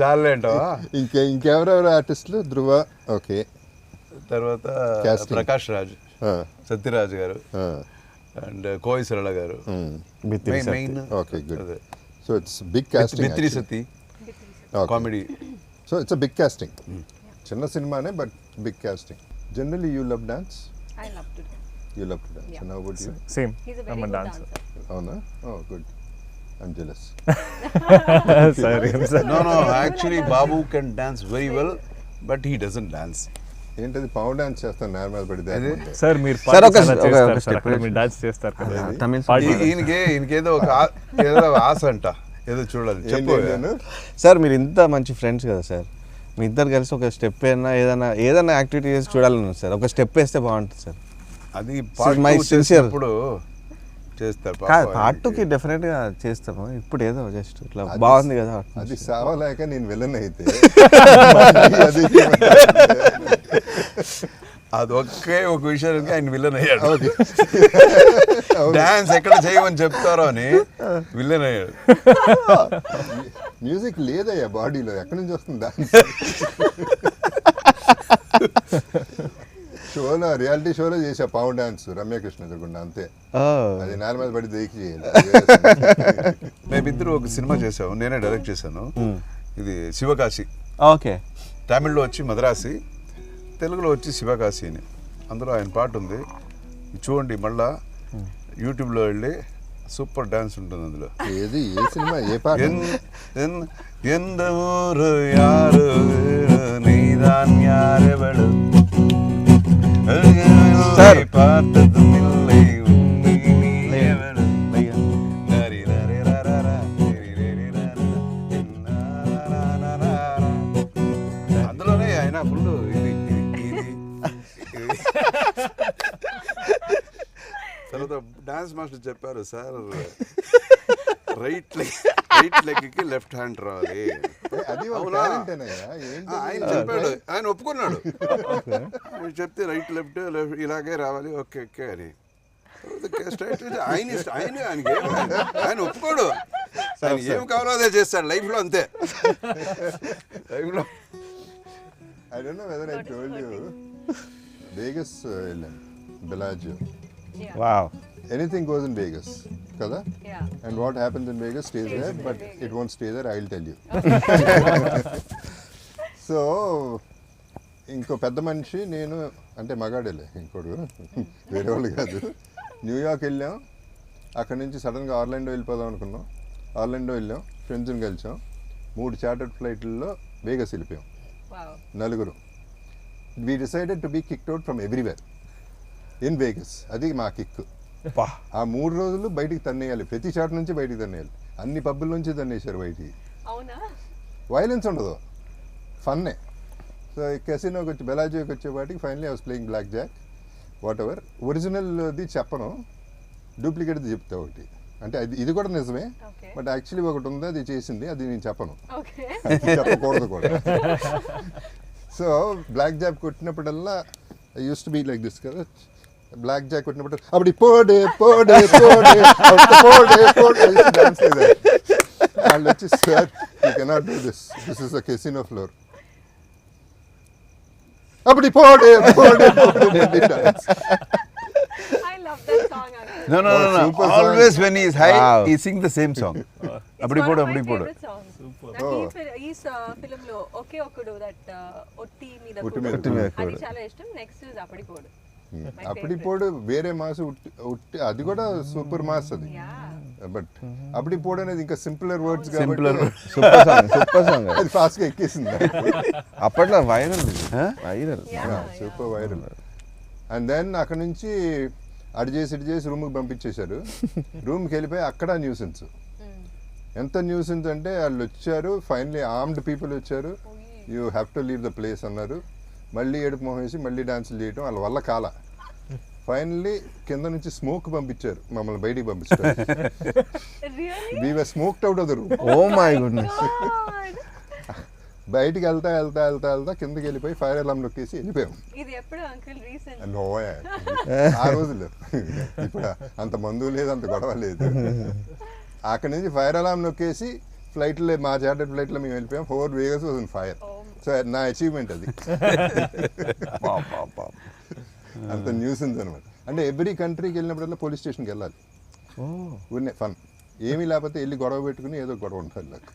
చాలే అంటావా? ఇంకెవరెవరు ఆర్టిస్టులు? ధృవ ఓకే, తర్వాత Casting. ప్రకాష్ రాజ్, సత్యరాజ్ గారు అండ్ కోయి సరళ గారు. Bithiri Sathi. Main okay good. So it's big casting. Bithiri Sathi comedy. So it's a big casting. చిన్న సినిమానే but big casting. Generally you love dance. I love to dance. You love to dance. Yeah. And how about you? Same. He's a very I'm a good dancer. dancer. అవునా? Oh good, I'm jealous. Sorry, I'm sorry. No, actually Babu can dance very well, but he doesn't dance. ఏంటది? Power dance చేస్తాను నేల మీద పడి దాక్కుంటే. Sir, మీరు Sir, ఒక చాలా step చేస్తారు sir. అక్కడ వేసి. మీరు డాన్స్ చేస్తారు కదా. తమిళ్ Party. ఈయనకేదో ఒక ఏదో ఆశ అంట, ఏదో చూడాలి. చెప్పు. నేను సార్ మీరు ఇంత మంచి ఫ్రెండ్స్ కదా సార్, మీ ఇద్దరు కలిసి ఒక స్టెప్ అయినా ఏదైనా యాక్టివిటీ చేసి చూడాలని సార్. ఒక స్టెప్ వేస్తే బాగుంటుంది సార్. అది my sincere. ఇప్పుడు చేస్తారు. కాదు, పార్ట్ 2కి డెఫినెట్గా చేస్తాము. ఇప్పుడు ఏదో జస్ట్ ఇట్లా బాగుంది కదా. అది సావలేక నేను విలన్ అయితే అది అది ఒకే ఒక విషయానికి ఆయన విలన్ అయ్యాడు. ఓకే. డాన్స్ ఎక్కడ చేయమని చెప్తారో అని విలన్ అయ్యాడు. మ్యూజిక్ లేదయ్యా బాడీలో, ఎక్కడి నుంచి వస్తుంది డాన్స్? షోలో, రియాలిటీ షోలో చేసా పవర్ డాన్స్ రమ్యకృష్ణ ఎదురుకుండా, అంతే. అది నేల మీద పడి దయకి చేయాలి. మేమిద్దరు ఒక సినిమా చేసాము, నేనే డైరెక్ట్ చేశాను. ఇది శివకాశి. ఓకే. తమిళ్లో వచ్చి మద్రాసి, తెలుగులో వచ్చి శివకాశి అని. అందులో ఆయన పాట ఉంది, చూడండి. మళ్ళా యూట్యూబ్లో వెళ్ళి సూపర్ డాన్స్ ఉంటుంది అందులో. ఏది? ఏ సినిమా? ఏ పాట? எந்த ஊரு யாரு நீதான் யாரெவளு சார். பார்த்ததும் இல்லை உண்மை நீ எவளு. అందులోనే ఆయన ఫుల్ ఇది తర్వాత డాన్స్ మాస్టర్ చెప్పారు, సార్ రైట్ లెగ్కి లెఫ్ట్ హ్యాండ్ రావాలి. అది ఒక అవునా? టాలెంటేనయ్యా. ఏంటి? ఆయన చెప్పాడు, ఆయన ఒప్పుకున్నాడు. ఆయన చెప్తే రైట్ లెఫ్ట్ ఇలాగే రావాలి, ఓకే ఓకే అని. స్ట్రైట్ ఆయన ఒప్పుకోడు. ఆయన ఏం కావాలో అదే చేస్తాడు లైఫ్లో, అంతే. లైఫ్లో I don't know whether I told you. Vegas వెళ్ళాను, Bellagio. Yeah. Wow. Anything goes in Vegas, kada? Yeah. And what happens in Vegas stays there, in but Vegas. it won't stay there, I'll tell you. So ఇంకో పెద్ద మనిషి నేను అంటే మగాడేలే ఇంకోడు వేరే వాళ్ళు కాదు. న్యూయార్క్ వెళ్ళాం, అక్కడి నుంచి సడన్గా ఆర్లాండో వెళ్ళిపోదాం అనుకున్నాం. ఆర్లాండో వెళ్ళాం, ఫ్రెండ్స్ని కలిసాం, 3 చార్టర్డ్ ఫ్లైట్లలో వేగస్ వెళ్ళిపోయాం, Wow. నలుగురు. We decided to be kicked out from everywhere in Vegas. అది మా కిక్. ఆ 3 రోజులు బయటికి తన్నేయాలి, ప్రతి చాట్ నుంచి బయటికి తన్నేయాలి. అన్ని పబ్బుల నుంచి తన్నేశారు బయటికి. అవునా? వైలెన్స్ ఉండదు, ఫన్నే. సో కెసినోకి వచ్చి బెలాజీకి వచ్చేపాటికి finally I was playing blackjack whatever. ఒరిజినల్ది చెప్పను, డూప్లికేట్ది చెప్తా ఒకటి. అంటే ఇది కూడా నిజమే, Okay. బట్ యాక్చువల్లీ ఒకటి ఉంది, అది చేసింది, అది నేను చెప్పను, Okay. చెప్పకూడదు కూడా. సో బ్లాక్ జాక్ కొట్టినప్పుడల్లా I use to be like this కదా. బ్లాక్ జాక్ కొట్టినప్పుడు అప్పుడు పోడే పోడే పోడే పోడే పోడే డాన్స్ లేదు. వాళ్ళు వచ్చి sir you cannot do this, this is a casino floor. అప్పుడు పోడే పోడే పోడే dance. I love that song, uncle. No, no, no, no. Super song. Always when he is high, Wow. he sings the same song. It's అప్పుడు one పోడు, of my అప్పుడు పోడు. favorite songs. Super. నాకు Oh. ఈ film లో ఒకే ఒక్కడు that ఒట్టి మీద ఒట్టి కుడు. మీద ఒట్టి మీద అది కుడు. చాలా ఇష్టం. నెక్స్ట్ ఇస్ అప్పటికోడు. My అప్పుడు favorite. పోడు వేరే మాస్ ఉట్టి అది కూడా సూపర్ మాస్ అది. Yeah. బట్ అప్పుడు పోడు అనేది ఇంకా సింపులర్ వర్డ్స్ Simpler. కాబట్టి సూపర్ సాంగ్ అది ఫాస్ట్గా ఎక్కేసింది. అప్పట్లో viral viral. Yeah. Super viral. And then అక్కడ నుంచి అటు చేసి రూమ్కి పంపించేశారు. రూమ్కి వెళ్ళిపోయి అక్కడ న్యూసెన్స్. ఎంత న్యూసెన్స్ అంటే వాళ్ళు వచ్చారు, ఫైనలీ ఆర్మ్డ్ పీపుల్ వచ్చారు, you have to leave the place అన్నారు. మళ్ళీ ఏడుపు మొహం వేసి మళ్ళీ డాన్సులు చేయడం వాళ్ళ వల్ల కాల. ఫైనల్లీ కింద నుంచి స్మోక్ పంపించారు, మమ్మల్ని బయటికి పంపించారు. Really? We were smoked out of the room. Oh my goodness. God. బయటికి వెళ్తా కిందకి వెళ్ళిపోయి ఫైర్ అలారం నొక్కేసి వెళ్ళిపోయాం. ఇది ఎప్పుడు అంకుల్ రీసెంట్? నోయా ఆ రోజులు ఇప్పుడు అంత మందు లేదు, అంత గొడవ లేదు. అక్కడి నుంచి ఫైర్ అలారం నొక్కేసి ఫ్లైట్లో, మా చార్టెడ్ ఫ్లైట్లో మేము వెళ్ళిపోయాం. 4 Vegas was in fire. So నా అచీవ్మెంట్ అది. అంత న్యూసెన్స్ అనమాట. అంటే ఎవ్రీ కంట్రీకి వెళ్ళినప్పుడల్లా పోలీస్ స్టేషన్కి వెళ్ళాలి. ఊరినే ఫన్, ఏమీ లేకపోతే వెళ్ళి గొడవ పెట్టుకుని ఏదో గొడవ ఉంటుంది నాకు.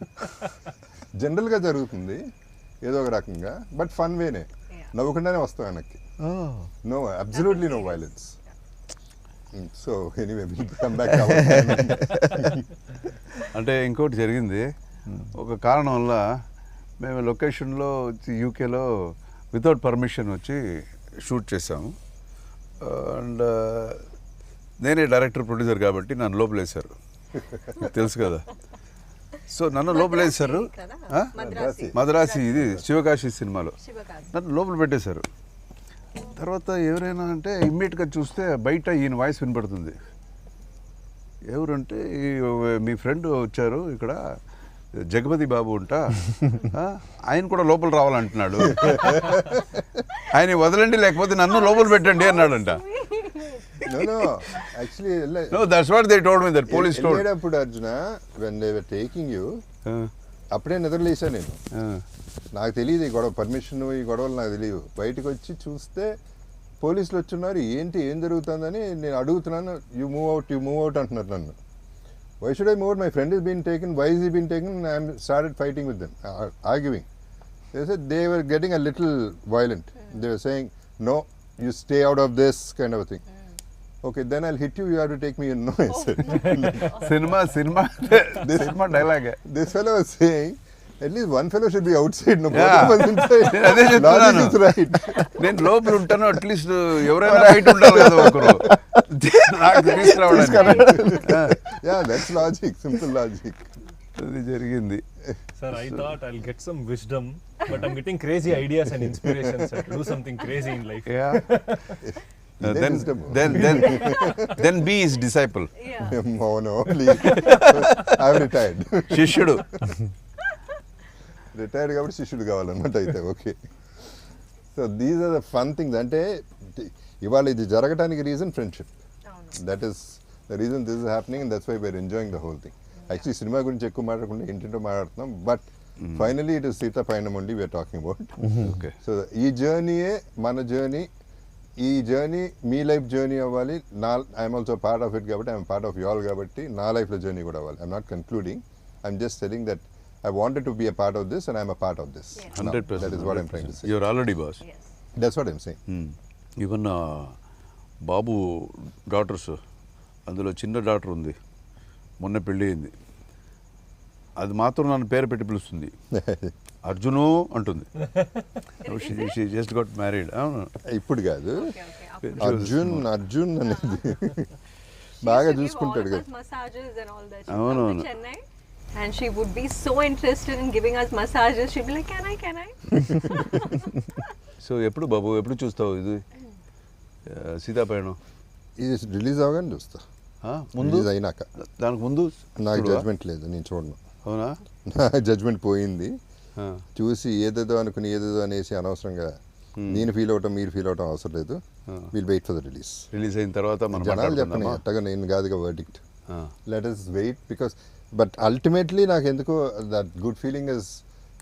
జనరల్గా జరుగుతుంది ఏదో ఒక రకంగా, బట్ ఫన్ వేనే, నవ్వుకుండానే వస్తాం వెనక్కి. No absolutely no violence. So anyway will come back. అంటే ఇంకోటి జరిగింది, ఒక కారణం వల్ల మేము లొకేషన్లో యూకేలో వితౌట్ పర్మిషన్ వచ్చి షూట్ చేసాము. అండ్ నేనే డైరెక్టర్ ప్రొడ్యూసర్ కాబట్టి నన్ను లోపలేశారు, తెలుసు కదా. సో నన్ను లోపలేశారు. కదా? ఆ? మద్రాసి. మద్రాసి, ఇది శివకాశి సినిమాలో శివకాశి. నన్ను లోపల పెట్టేశారు. తర్వాత ఎవరైనా అంటే ఇమ్మీడియట్గా చూస్తే బయట ఈయన వాయిస్ వినపడుతుంది. ఎవరంటే మీ ఫ్రెండ్ వచ్చారు ఇక్కడ, జగపతి బాబు ఉంటా, ఆయన కూడా లోపల రావాలంటున్నాడు, ఆయన వదలండి లేకపోతే నన్ను లోపల పెట్టండి అన్నాడంట. No, actually No, that's what they told me, that police told. వెళ్ళేటప్పుడు Arjuna, when they were taking you, అప్పుడే నిద్రలేసాను నేను. నాకు తెలియదు ఈ గొడవ, పర్మిషన్ ఈ గొడవలు నాకు తెలియదు. బయటకు వచ్చి చూస్తే పోలీసులు వచ్చున్నారు, ఏంటి ఏం జరుగుతుందని నేను అడుగుతున్నాను. యూ మూవ్ అవుట్ అంటున్నారు నన్ను. Why should I move? My friend is been taken, why is he been taken? I'm started fighting with them, arguing. They were getting a little violent. They were saying no, you stay out of this kind of thing. Okay, then I'll hit you. You have to take me in. No, I said. Cinema dialogue. This fellow was saying, at least one fellow should be outside. No, Yeah. both of us inside. నేను అదే చెప్తున్నాను. Logic is right. నేను లోపల ఉంటాను, at least ఎవరైనా బయట ఉండాలి కదా ఒకరు, నాకు తీసుకురావడానికి. Yeah, that's logic. Simple logic. అది జరిగింది. Sir, I thought I'll get some wisdom, but I'm getting crazy ideas and inspiration, sir, to do something crazy in life. Yeah. Then wisdom. Then be his disciple. Yeah. Oh no, please. I've retired. శిష్యుడు. Retired కాబట్టి శిష్యుడు కావాలన్నమాట అయితే. Okay. So these are the fun things. అంటే ఇవాళ ఇది జరగడానికి reason friendship. That is the reason this is happening, and that's why we're enjoying the whole thing. Actually సినిమా గురించి ఎక్కువ మాట్లాడకుండా ఏంటంటో మాట్లాడుతున్నాం, but finally it is Seetha పైన only we're talking about. Okay. So ఈ జర్నీయే మన జర్నీ. ఈ జర్నీ మీ లైఫ్ జర్నీ అవ్వాలి. I'm also part of it కాబట్టి, I'm part of you all కాబట్టి నా లైఫ్లో జర్నీ కూడా అవ్వాలి. I'm not concluding, I'm just telling that I wanted to be a part of this, and I'm a part of this. 100%. That is what I'm trying to say. You're already boss. Yes. That's what I'm saying. Even Babu daughters, అందులో చిన్న daughter ఉంది, మొన్న పెళ్ళి అయింది. అది మాత్రం నన్ను పేరు పెట్టి పిలుస్తుంది, అర్జును అంటుంది. She just got married. అవును, ఇప్పుడు కాదు, Okay, okay. అర్జున్ అనేది బాగా చూసుకుంటాడు కదా. Massages and all that. Oh, no, no. Chennai. And she would be so interested in giving us massages. She'd be like, can I? So ఎప్పుడు బాబు ఎప్పుడు చూస్తావు ఇది సీతాపయణం? ఇది రిలీజ్ అవగానే చూస్తా, ముందు రిలీజ్ అయినాక. దానికి ముందు నాకు చూడవా? జడ్జ్మెంట్ లేదు, నేను చూడను. అవునా? నా జడ్జ్మెంట్ పోయింది. ఆ. చూసి ఏదేదో అనుకుని ఏదేదో అనేసి అనవసరంగా నేను ఫీల్ అవటం మీరు ఫీల్ అవటం అవసరం లేదు. Will wait for the release. Release అయిన తర్వాత మనం జనాలు చెప్పండి, మాట్లాడుకుందామా? అట్టగా నేను కాదుగా verdict. Let us wait, because but ultimately నాకు ఎందుకో దట్ గుడ్ ఫీలింగ్ ఇస్,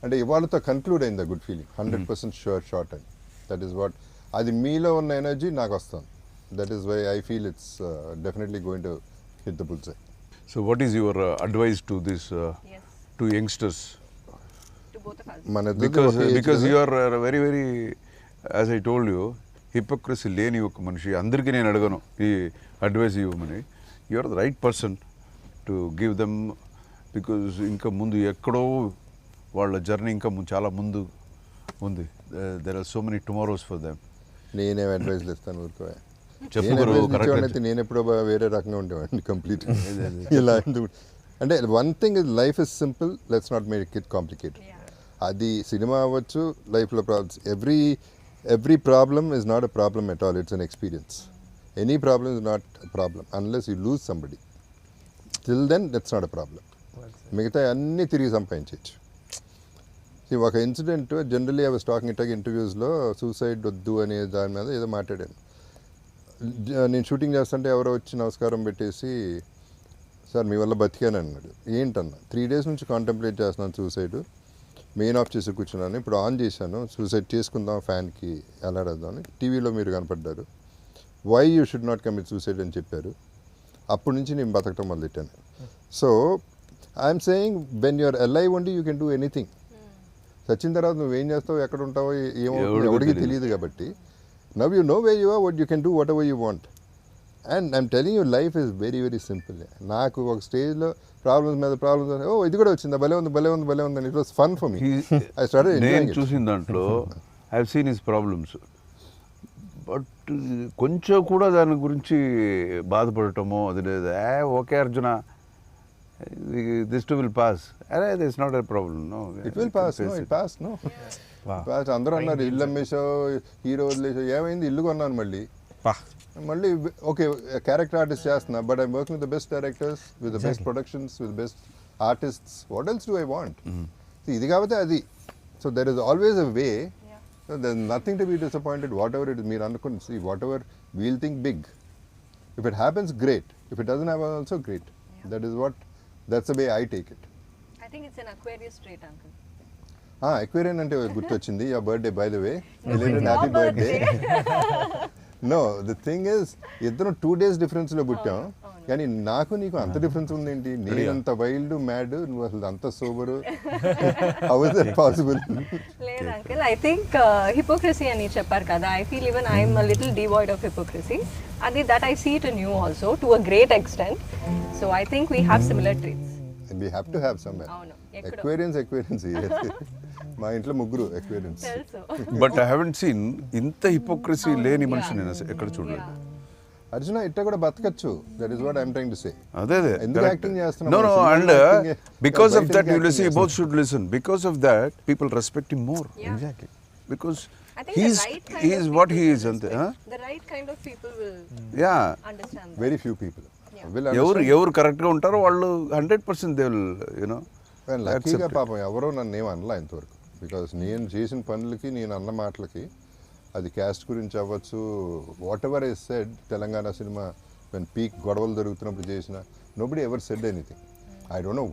అంటే ఇవాళతో కన్క్లూడ్ అయింది good feeling 100% sure shot and that is what, అది మీలో ఉన్న ఎనర్జీ నాకు వస్తుంది. That is why I feel it's definitely going to hit the bull's eye. So what is your advice to this Yes. To youngsters? To both of us. మన because you are very very, as I told you, hypocrisy లేని ఒక మనిషి. అందరికీ నేను అడగను ఈ advice ఇవ్వమని. You are the right person to give them, because ఇంకా ముందు ఎక్కడో వాళ్ళ జర్నీ ఇంకా చాలా ముందు ఉంది. There are so many tomorrows for them. నేనేం అడ్వైస్ ఇస్తాను ఊరుకో. చెప్పు గురు, కరెక్ట్. నేను ఎప్పుడో వేరే రకంగా ఉండేవాడిని కంప్లీట్. ఇలా ఎందుకు అంటే one thing is life is simple, let's not make it complicated. Yeah. అది సినిమా అవ్వచ్చు, లైఫ్లో problems, every problem is not a problem at all, it's an experience. Any problem is not a problem unless you lose somebody. Till then that's not a problem. మిగతా అన్నీ తిరిగి సంపాదించవచ్చు. ఒక incident, generally I was talking it ఇంటర్వ్యూస్లో, suicide వద్దు అనే దాని మీద ఏదో మాట్లాడాను. నేను షూటింగ్ చేస్తుంటే ఎవరో వచ్చి నమస్కారం పెట్టేసి, సార్ మీ వల్ల బతికాను అన్నాడు. ఏంటన్నా, 3 days నుంచి కాంటెంప్లేట్ చేస్తున్నాను సూసైడ్, మెయిన్ ఆఫ్ చేసి కూర్చున్నాను, ఇప్పుడు ఆన్ చేశాను, సూసైడ్ చేసుకుందాం ఫ్యాన్కి ఎలాడదామని, టీవీలో మీరు కనపడ్డారు, why you should not commit suicide అని చెప్పారు. అప్పటి నుంచి నేను బతకటం మొదలెట్టాను. So I'm saying when you're alive only you can do anything. చచ్చిన తర్వాత నువ్వేం చేస్తావు, ఎక్కడ ఉంటావో ఏమో ఎవరికి తెలియదు. కాబట్టి now you know way you are, what you can do whatever you want. And I'm telling you life is very very simple. నాకు ఒక స్టేజ్లో ప్రాబ్లమ్స్ మీద ప్రాబ్లమ్స్, ఓ ఇది కూడా వచ్చిందా, భలే ఉంది అని, it was fun for me. I started నేను ఎంజాయింగ్ ఇట్. చూసిన దాంట్లో I have seen his problems, but కొంచెం కూడా దాని గురించి బాధపడటమో అది లేదు. Okay Arjuna, this too will pass, అరే this not a problem. No, it will pass. No, it pass. No, pass. అందరూ అన్నారు ఇల్లు అమ్మేసావు, హీరో వదిలేసావు. ఏమైంది, ఇల్లు కొన్నాను మళ్ళీ ఓకే క్యారెక్టర్ ఆర్టిస్ట్ చేస్తున్నా, but I'm working with the best directors, with the best productions, with best artists. What else do I want? ఇది కాబట్టి అది. So there is always a way. There is nothing to be disappointed whatever it. మీరు అనుకుని see whatever we'll think big. If it happens great, if it doesn't happen also great. That is what, that's the way I take it. I think it's an Aquarius trait, uncle. Aquarian అంటే గుర్తొచ్చింది. Your birthday by the way, happy birthday. No, the thing is, ఇద్దరం 2 days డిఫరెన్స్లో పుట్టాం, కానీ నాకు నీకు అంత difference ఉందేంటి? నేనంత వైల్డ్ మ్యాడ్, నువ్వు అసలు అంత sober. How is that possible? లేదు అంకుల్, ఐ థింక్ హిపోక్రసీ అని చెప్పారు కదా, I feel even I'm a little devoid of hypocrisy. అది that I see it in you also to a great extent. So I think we have similar traits. We have to have some. అవును, ఎక్కడో Aquarians. మా ఇంట్లో ముగ్గురు Aquarians. తెలుసు. But I haven't seen ఇంత hypocrisy లేని మనిషి నేను ఎక్కడ చూడలేదు. అర్జున ఇట్ట కూడా బతకచ్చు. That is what I'm trying to say. అదే ఎందుకు యాక్టింగ్ చేస్తున్నావు? No, and because of that, you will see, both should listen. Because of that, people respect him more. Yeah. Exactly. Because I think the right kind he is of what people he will is. Ante, respect. The right kind of people will Yeah. understand that. Very few people will ఎవరు కరెక్ట్గా ఉంటారో వాళ్ళు 100% they will you know. లక్కీగా పాపం ఎవరో నన్ను ఏం అనలా ఇంతవరకు. బికాస్ నేను చేసిన పనులకి, నేను అన్న మాటలకి, అది క్యాస్ట్ గురించి అవ్వచ్చు, whatever I said. Telangana cinema when peak గొడవలు జరుగుతున్నప్పుడు చేసిన, nobody ever said anything. I don't know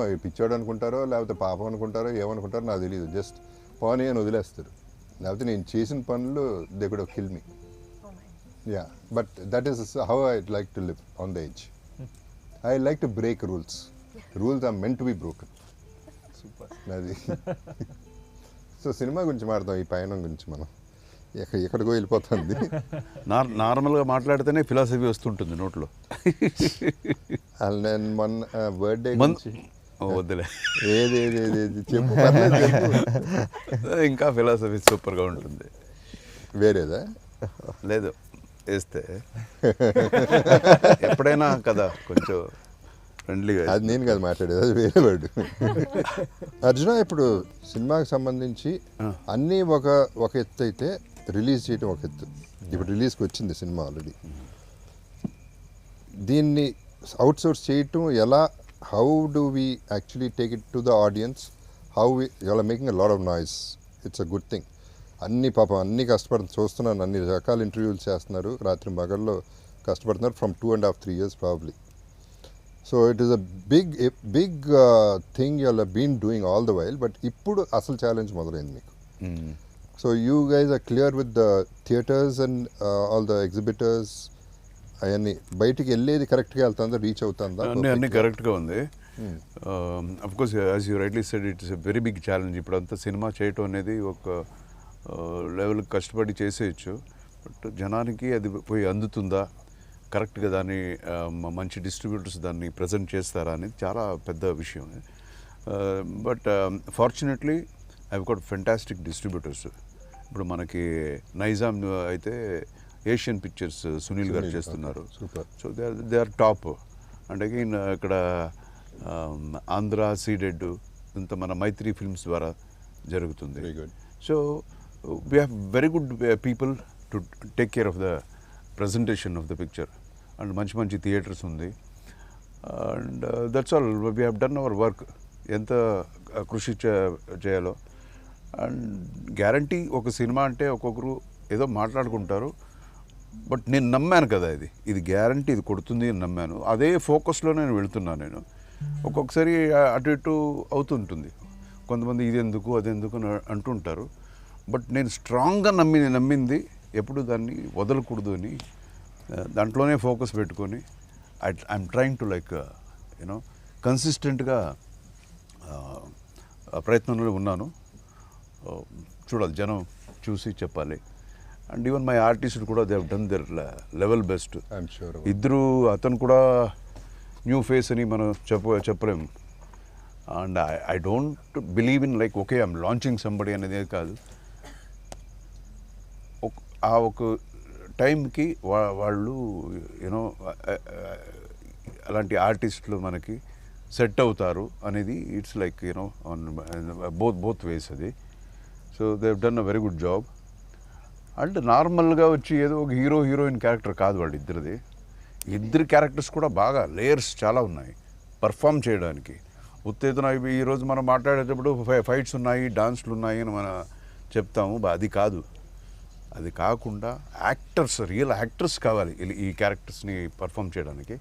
why. పిచ్చోడు అనుకుంటారో లేకపోతే పాపం అనుకుంటారో ఏమనుకుంటారో నాకు తెలియదు. జస్ట్ పోనీ అని వదిలేస్తారు. లేకపోతే నేను చేసిన పనులు they could kill me. Yeah, but that is how I'd like to live on the edge. I like to break rules. Rules are meant to be broken. Super. So cinema గురించి మాట్లాడదాం, ఈ పయనం గురించి మనం ఎక్కడికో వెళ్ళిపోతుంది. నార్మల్గా మాట్లాడితేనే ఫిలాసఫీ వస్తుంటుంది నోట్లో. నేను మొన్న బర్త్డే వద్దులే, ఏది చెప్పు, పర్లేదు చెప్పు. ఇంకా ఫిలాసఫీ సూపర్గా ఉంటుంది. వేరేదా? లేదు, వేస్తే ఎప్పుడైనా కదా కొంచెం ఫ్రెండ్లీగా. అది నేను కాదు మాట్లాడేది, అది వేరే వాడు. అర్జున, ఇప్పుడు సినిమాకి సంబంధించి అన్నీ ఒక ఎత్తు అయితే రిలీజ్ చేయడం ఒక ఎత్తు. ఇప్పుడు రిలీజ్కి వచ్చింది సినిమా ఆల్రెడీ. దీన్ని అవుట్ సోర్స్ చేయటం ఎలా? How do we actually take it to the audience? How you are making a lot of noise. It's a good thing. అన్ని పాపం అన్ని కష్టపడుతుంది, చూస్తున్నాను, అన్ని రకాల ఇంటర్వ్యూలు చేస్తున్నారు, రాత్రి మగల్లో కష్టపడుతున్నారు from 2.5-3 years probably. So it is a big thing you are been doing all the while. But ఇప్పుడు అసలు ఛాలెంజ్ మొదలైంది మీకు. So you guys are clear with the theatres and all the exhibitors. అవన్నీ బయటికి వెళ్ళేది కరెక్ట్గా వెళ్తుందా, రీచ్ అవుతుందా? అన్నీ కరెక్ట్గా ఉంది. Of course as you rightly said, it's a very big challenge. ఇప్పుడు అంతా సినిమా చేయటం అనేది ఒక లెవెల్కి కష్టపడి చేసేయచ్చు. బట్ జనానికి అది పోయి అందుతుందా, కరెక్ట్గా దాన్ని మంచి డిస్ట్రిబ్యూటర్స్ దాన్ని ప్రజెంట్ చేస్తారా అనేది చాలా పెద్ద విషయం. But fortunately I got fantastic distributors. ఇప్పుడు మనకి నైజాం అయితే ఏషియన్ పిక్చర్స్ సునీల్ గారు చేస్తున్నారు. So they are top. And again ఇక్కడ ఆంధ్ర సీడెడ్ ఇంత మన మైత్రి ఫిల్మ్స్ ద్వారా జరుగుతుంది. So we have very good people to take care of the presentation of the picture. And మంచి మంచి థియేటర్స్ ఉంది. And that's all, we have done our work. ఎంత కృషి చేయాలో. అండ్ గ్యారంటీ ఒక సినిమా అంటే ఒక్కొక్కరు ఏదో మాట్లాడుకుంటారు, బట్ నేను నమ్మాను కదా, ఇది గ్యారంటీ ఇది కొడుతుంది అని నమ్మాను. అదే ఫోకస్లో నేను వెళుతున్నాను. నేను ఒక్కొక్కసారి అటు ఇటు అవుతుంటుంది, కొంతమంది ఇది ఎందుకు అదెందుకు అని అంటుంటారు. బట్ నేను స్ట్రాంగ్గా నమ్మింది ఎప్పుడు దాన్ని వదలకూడదు అని దాంట్లోనే ఫోకస్ పెట్టుకొని I'm trying to like you know కన్సిస్టెంట్గా ప్రయత్నంలో ఉన్నాను. చూడాలి, జనం చూసి చెప్పాలి. అండ్ ఈవెన్ మై ఆర్టిస్ట్ కూడా they have done there level best. I'm sure ఇద్దరు, అతను కూడా న్యూ ఫేస్ అని మనం చెప్పలేము. And I don't believe in like okay I'm launching somebody అనేది కాదు. ఆ ఒక టైంకి వాళ్ళు యూనో అలాంటి ఆర్టిస్టులు మనకి సెట్ అవుతారు అనేది it's like you know on both ways అది. So they have done a very good job. And నార్మల్గా వచ్చి ఏదో ఒక హీరోయిన్ క్యారెక్టర్ కాదు వాళ్ళు ఇద్దరిది. ఇద్దరు క్యారెక్టర్స్ కూడా బాగా లేయర్స్ చాలా ఉన్నాయి పర్ఫామ్ చేయడానికి. ఉత్తేజన ఈరోజు మనం మాట్లాడేటప్పుడు ఫైట్స్ ఉన్నాయి, డాన్స్లు ఉన్నాయి అని మనం చెప్తాము. అది కాదు. అది కాకుండా యాక్టర్స్, రియల్ యాక్టర్స్ కావాలి ఈ క్యారెక్టర్స్ని పర్ఫామ్ చేయడానికి.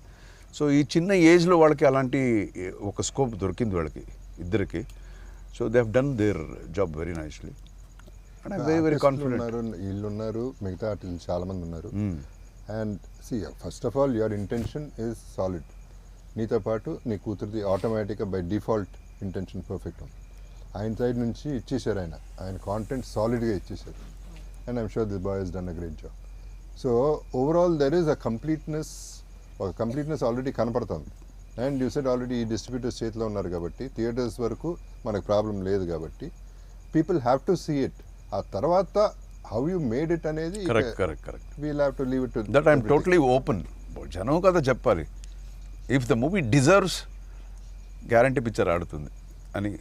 సో ఈ చిన్న ఏజ్లో వాళ్ళకి అలాంటి ఒక స్కోప్ దొరికింది వాళ్ళకి ఇద్దరికి. So they have done their job very nicely. And I very confident. వీళ్ళు ఉన్నారు, మిగతా ఆర్టిస్టులు చాలా మంది ఉన్నారు. And see first of all your intention is solid. నీతో పాటు నీ కూతురిది ఆటోమేటిక్గా బై డిఫాల్ట్ ఇంటెన్షన్ పర్ఫెక్ట్ ఉంది. ఆయన సైడ్ నుంచి ఇచ్చేసారు, ఆయన కాంటెంట్ సాలిడ్గా ఇచ్చేసారు. And I'm sure this boy has done a great job. So overall there is a completeness already కనపడుతుంది. అండ్ యూ సెడ్ ఆల్రెడీ ఈ డిస్ట్రిబ్యూటర్స్ చేతిలో ఉన్నారు కాబట్టి థియేటర్స్ వరకు మనకు ప్రాబ్లం లేదు కాబట్టి people have to see it. ఆ తర్వాత హౌ యూ మేడ్ ఇట్ అనేది correct we'll have to leave it to that. I'm totally open. జనం కదా చెప్పాలి. If the movie deserves, guarantee picture ఆడుతుంది అని.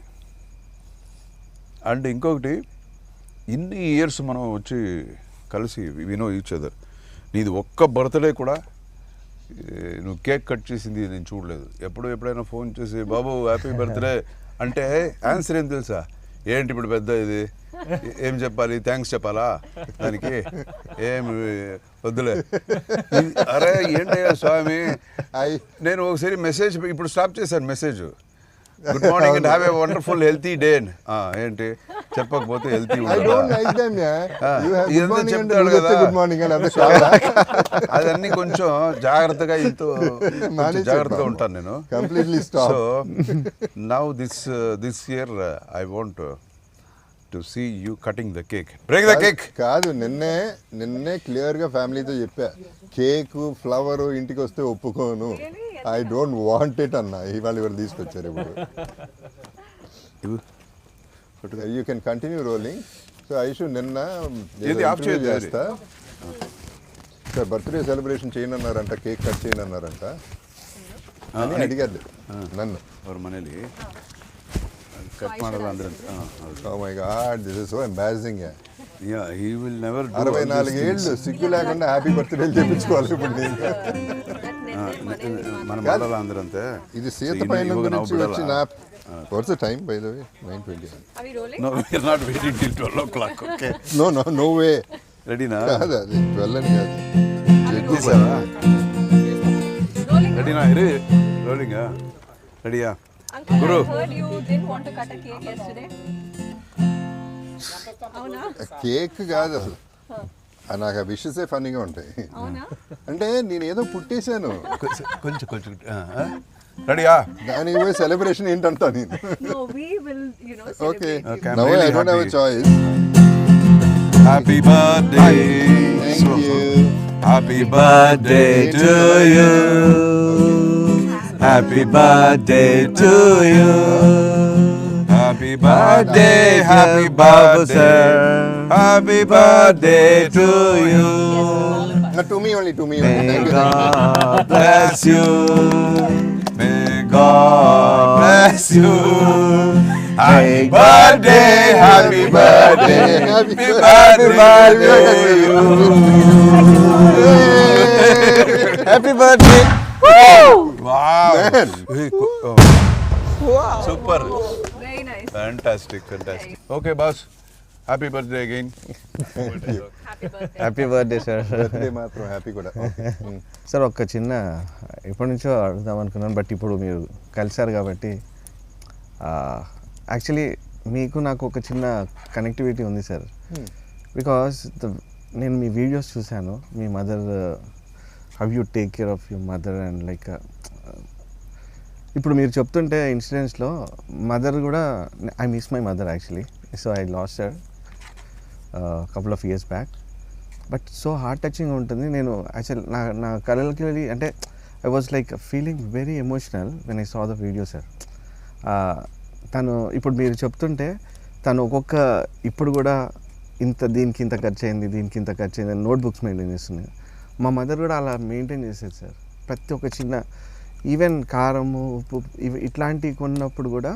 అండ్ ఇంకొకటి, ఇన్ని ఇయర్స్ మనం వచ్చి కలిసి వి నో ఈచ్ అదర్. నీది ఒక్క బర్త్డే కూడా నువ్వు కేక్ కట్ చేసింది నేను చూడలేదు. ఎప్పుడైనా ఫోన్ చేసి బాబు హ్యాపీ బర్త్డే అంటే ఆన్సర్ ఏం తెలుసా? ఏంటి ఇప్పుడు పెద్ద ఇది ఏం చెప్పాలి, థ్యాంక్స్ చెప్పాలా దానికి? ఏమి వద్దులే. అరే ఏంటయ్యా స్వామి, నేను ఒకసారి మెసేజ్ ఇప్పుడు స్టాప్ చేశాను. Message good morning and have a wonderful healthy day. ఏంటి చెప్పకపోతే హెల్తీ చెప్తాడు కదా. అదన్నీ కొంచెం జాగ్రత్తగా జాగ్రత్తగా ఉంటాను నేను. So now this year I want to see you cutting the cake. Break the cake. కాదు, నిన్నే క్లియర్గా ఫ్యామిలీతో చెప్పా, కేక్ ఫ్లవర్ ఇంటికి వస్తే ఒప్పుకోను, ఐ డోంట్ వాంట్ ఇట్ అన్న. ఇవాళ ఎవరు తీసుకొచ్చారు ఇప్పుడు. You can continue rolling. So Aishu నిన్న ఏది ఆఫ్ చేయొద్దు, చేస్తా సార్, బర్త్డే సెలబ్రేషన్ చేయనన్నారంట, కేక్ కట్ చేయనన్నారంట అని అడిగారు నన్ను. ಅವ್ರ ಮನೇಲಿ ಕಟ್ ಮಾಡಲ್ಲ ಅಂದ್ರೆ Oh my God, this is so embarrassing. Yeah he will never 64 ఏళ్ళు సిగ్గు లేకుండా హ్యాపీ బర్త్డే చెప్పించుకోవాలి ఇప్పుడు నేను. మన ಮಾಡಲ್ಲ ಅಂದ್ರಂತೆ. ఇది సీత పైన నుంచి వచ్చిన what's the time by the way? 9:20. Are we rolling? No we are not waiting till 12 o'clock. Okay, no way. రెడీనా? కాదు, అది 12 అని కాదు. చేసావా? Rolling. రెడీనా? రోలింగా? రెడీయా? Uncle, Guru. I heard you didn't want to cut a cake yesterday. అవునా? Cake కాదు అసలు, నాకు ఆ విషెసే ఫన్నీగా ఉంటాయి. అవునా? అంటే నేను ఏదో పుట్టేశాను, కొంచెం రెడీయా? దానికి పోయి సెలబ్రేషన్ ఏంటంటా నేను. No, we will, okay, celebrate. Okay, I'm now really I don't have a happy. Choice. Happy birthday. Thank you. Happy birthday to you. Happy birthday to you. Happy birthday, happy birthday, happy birthday to you. To me only. Thank you. God bless you. May God bless you. Happy birthday, happy birthday, happy birthday to you. Happy birthday. Wow. Man. Super. Very nice. Fantastic. Okay, boss. Happy birthday again. Happy birthday. Happy birthday sir. Birthday మాత్రం happy కూడా. Sir ఒక చిన్న ఎప్పటి నుంచో అడుగుదాం అనుకున్నాను, but ఇప్పుడు మీరు కలిశారు కాబట్టి యాక్చువల్లీ మీకు నాకు ఒక చిన్న కనెక్టివిటీ ఉంది సార్. బికాస్ నేను మీ వీడియోస్ చూశాను, మీ mother, how you take care of your mother and like ఇప్పుడు మీరు చెప్తుంటే ఇన్సిడెంట్స్లో మదర్ కూడా, I miss my mother actually. So I lost her couple of years back. But so heart touching ఉంటుంది. నేను యాక్చువల్ నా కళలకి వెళ్ళి అంటే I was like feeling very emotional when I saw the video sir. తను ఇప్పుడు మీరు చెప్తుంటే తను ఒక్కొక్క ఇప్పుడు కూడా దీనికి ఇంత ఖర్చు అయింది, దీనికి ఇంత ఖర్చు అయింది అని నోట్బుక్స్ మెయింటైన్ చేస్తుంది. మా మదర్ కూడా అలా మెయింటైన్ చేసేది సార్. ప్రతి ఒక్క చిన్న ఈవెన్ కారము, ఉప్పు ఇట్లాంటివి కొన్నప్పుడు కూడా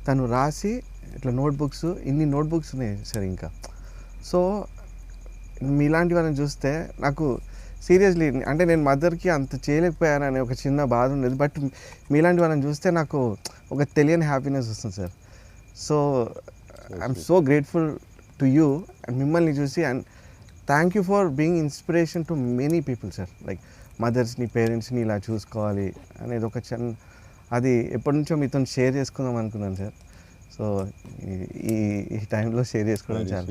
తను రాసి ఇట్లా నోట్బుక్స్, ఇన్ని నోట్బుక్స్ ఉన్నాయి సార్ ఇంకా. సో మీలాంటి వాళ్ళని చూస్తే నాకు సీరియస్లీ అంటే నేను మదర్కి అంత చేయలేకపోయాననే ఒక చిన్న బాధ ఉండేది. బట్ మీలాంటి వాళ్ళని చూస్తే నాకు ఒక తెలియని హ్యాపీనెస్ వస్తుంది sir. So I'm so grateful to you and మిమ్మల్ని చూసి. And thank you for being inspiration to many people sir. Like మదర్స్ని, పేరెంట్స్ని ఇలా చూసుకోవాలి అనేది ఒక చిన్న, అది ఎప్పటి నుంచో మీతో షేర్ చేసుకుందాం అనుకున్నాను సార్. సో ఈ టైంలో షేర్ చేసుకోవడం చాలా.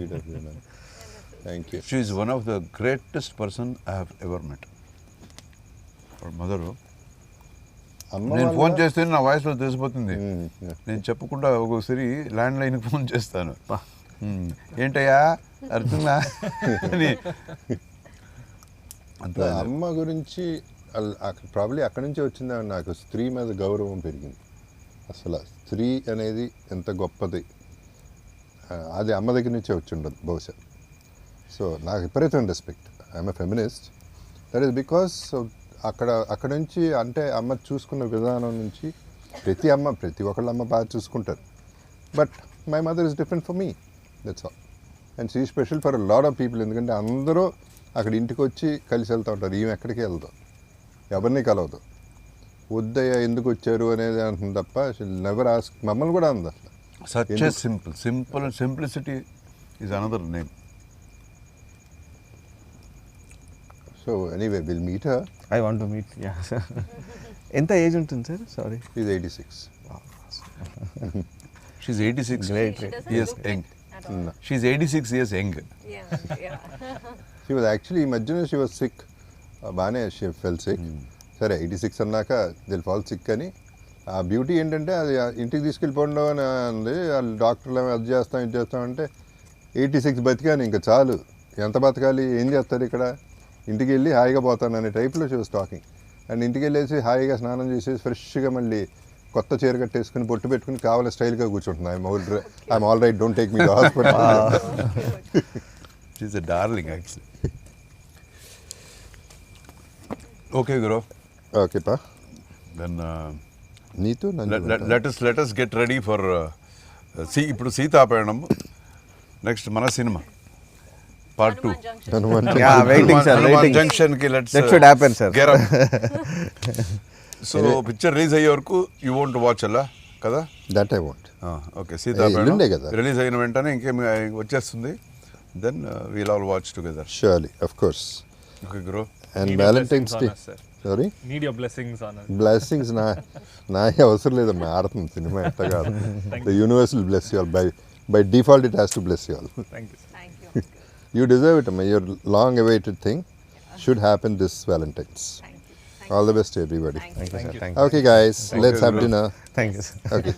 Thank you. She is one of the greatest person I have ever met. Her mother. నేను ఫోన్ చేస్తే నా వాయిస్లో తెలిసిపోతుంది. నేను చెప్పకుండా ఒక్కొక్కసారి ల్యాండ్ లైన్కి ఫోన్ చేస్తాను. ఏంటయ్యా అర్థంగా అని. అంత అమ్మ గురించి ప్రాబ్లీ అక్కడి నుంచే వచ్చిందా నాకు స్త్రీ మీద గౌరవం పెరిగింది. అసలు స్త్రీ అనేది ఎంత గొప్పది అది అమ్మ దగ్గర నుంచే వచ్చి ఉండదు బహుశా. సో నాకు విపరీతమైన respect. I'm a feminist. That is because అక్కడ నుంచి అంటే అమ్మ చూసుకున్న విధానం నుంచి ప్రతి ఒక్కళ్ళ అమ్మ బాగా చూసుకుంటారు. But my mother is different for me, that's all. And she special for lot of people. ఎందుకంటే అందరూ అక్కడ ఇంటికి వచ్చి కలిసి వెళ్తూ ఉంటారు. ఈమె ఎక్కడికి వెళ్తాం, ఎవరిని కలవదు. వద్దయ్య ఎందుకు వచ్చారు అనేది అంటుంది తప్ప నెవర్ ఆస్క్. మమ్మల్ని కూడా అంది అసలు. such a simple and simplicity is another name. So anyway will meet her. I want to meet. Yeah sir. ఎంత ఏజ్ ఉంటుంది sir? Sorry. Is 86. She's 86 Great. She doesn't years look young. it at all. She's 86 years young. Yeah. She was actually ఈ మధ్యన she was sick. బాగానే she full sick. సరే 86 అన్నాక Dil fall sick అని. ఆ beauty ఏంటంటే అది ఇంటికి తీసుకెళ్ళిపోండి అని అంది. వాళ్ళు డాక్టర్లు అది చేస్తాం ఇది చేస్తామంటే 86 బతికాను ఇంకా చాలు, ఎంత బతకాలి, ఏం చేస్తారు ఇక్కడ, ఇంటికి వెళ్ళి హాయిగా పోతాను అనే టైప్లో షీ వాస్ టాకింగ్. అండ్ ఇంటికి వెళ్ళేసి హాయిగా స్నానం చేసేసి ఫ్రెష్గా మళ్ళీ కొత్త చీర కట్టేసుకుని బొట్టు పెట్టుకుని కావాలి స్టైల్గా కూర్చుంటున్నా. I'm all right, don't take me to hospital. She's a darling actually. Okay గురు, ఓకే పా, దెన్ నీతో let us get ready for ఇప్పుడు సీతాపయణం. నెక్స్ట్ మన cinema part 2 Hanuman Junction. Yeah, waiting, sir. Waiting. Junction కి let's That should happen, sir. So picture release అయ్యే వరకు you want watch అలా కదా. That I want. Okay, Seethapayanam ఎల్లుండే కదా. రిలీజ్ అయిన వెంటనే ఇంకేం వచ్చేస్తుంది. Then we'll all watch together. Surely, of course. Okay guru. And Need your Valentine's blessings day, on us, sir. Sorry, Need your blessings on us. Blessings నా అవసరం లేదమ్మా, ఆడుతుంది సినిమా ఎట్ట కాదు. The universe will bless you all, by default it has to bless you all. Thank you. Thank you. You deserve it, amma. Your long awaited thing should happen this Valentine's. Thank you. All the best to everybody. Thank you. Thank you, sir. you. Thank you. Okay guys, let's have you. dinner. Thank you, sir. Okay.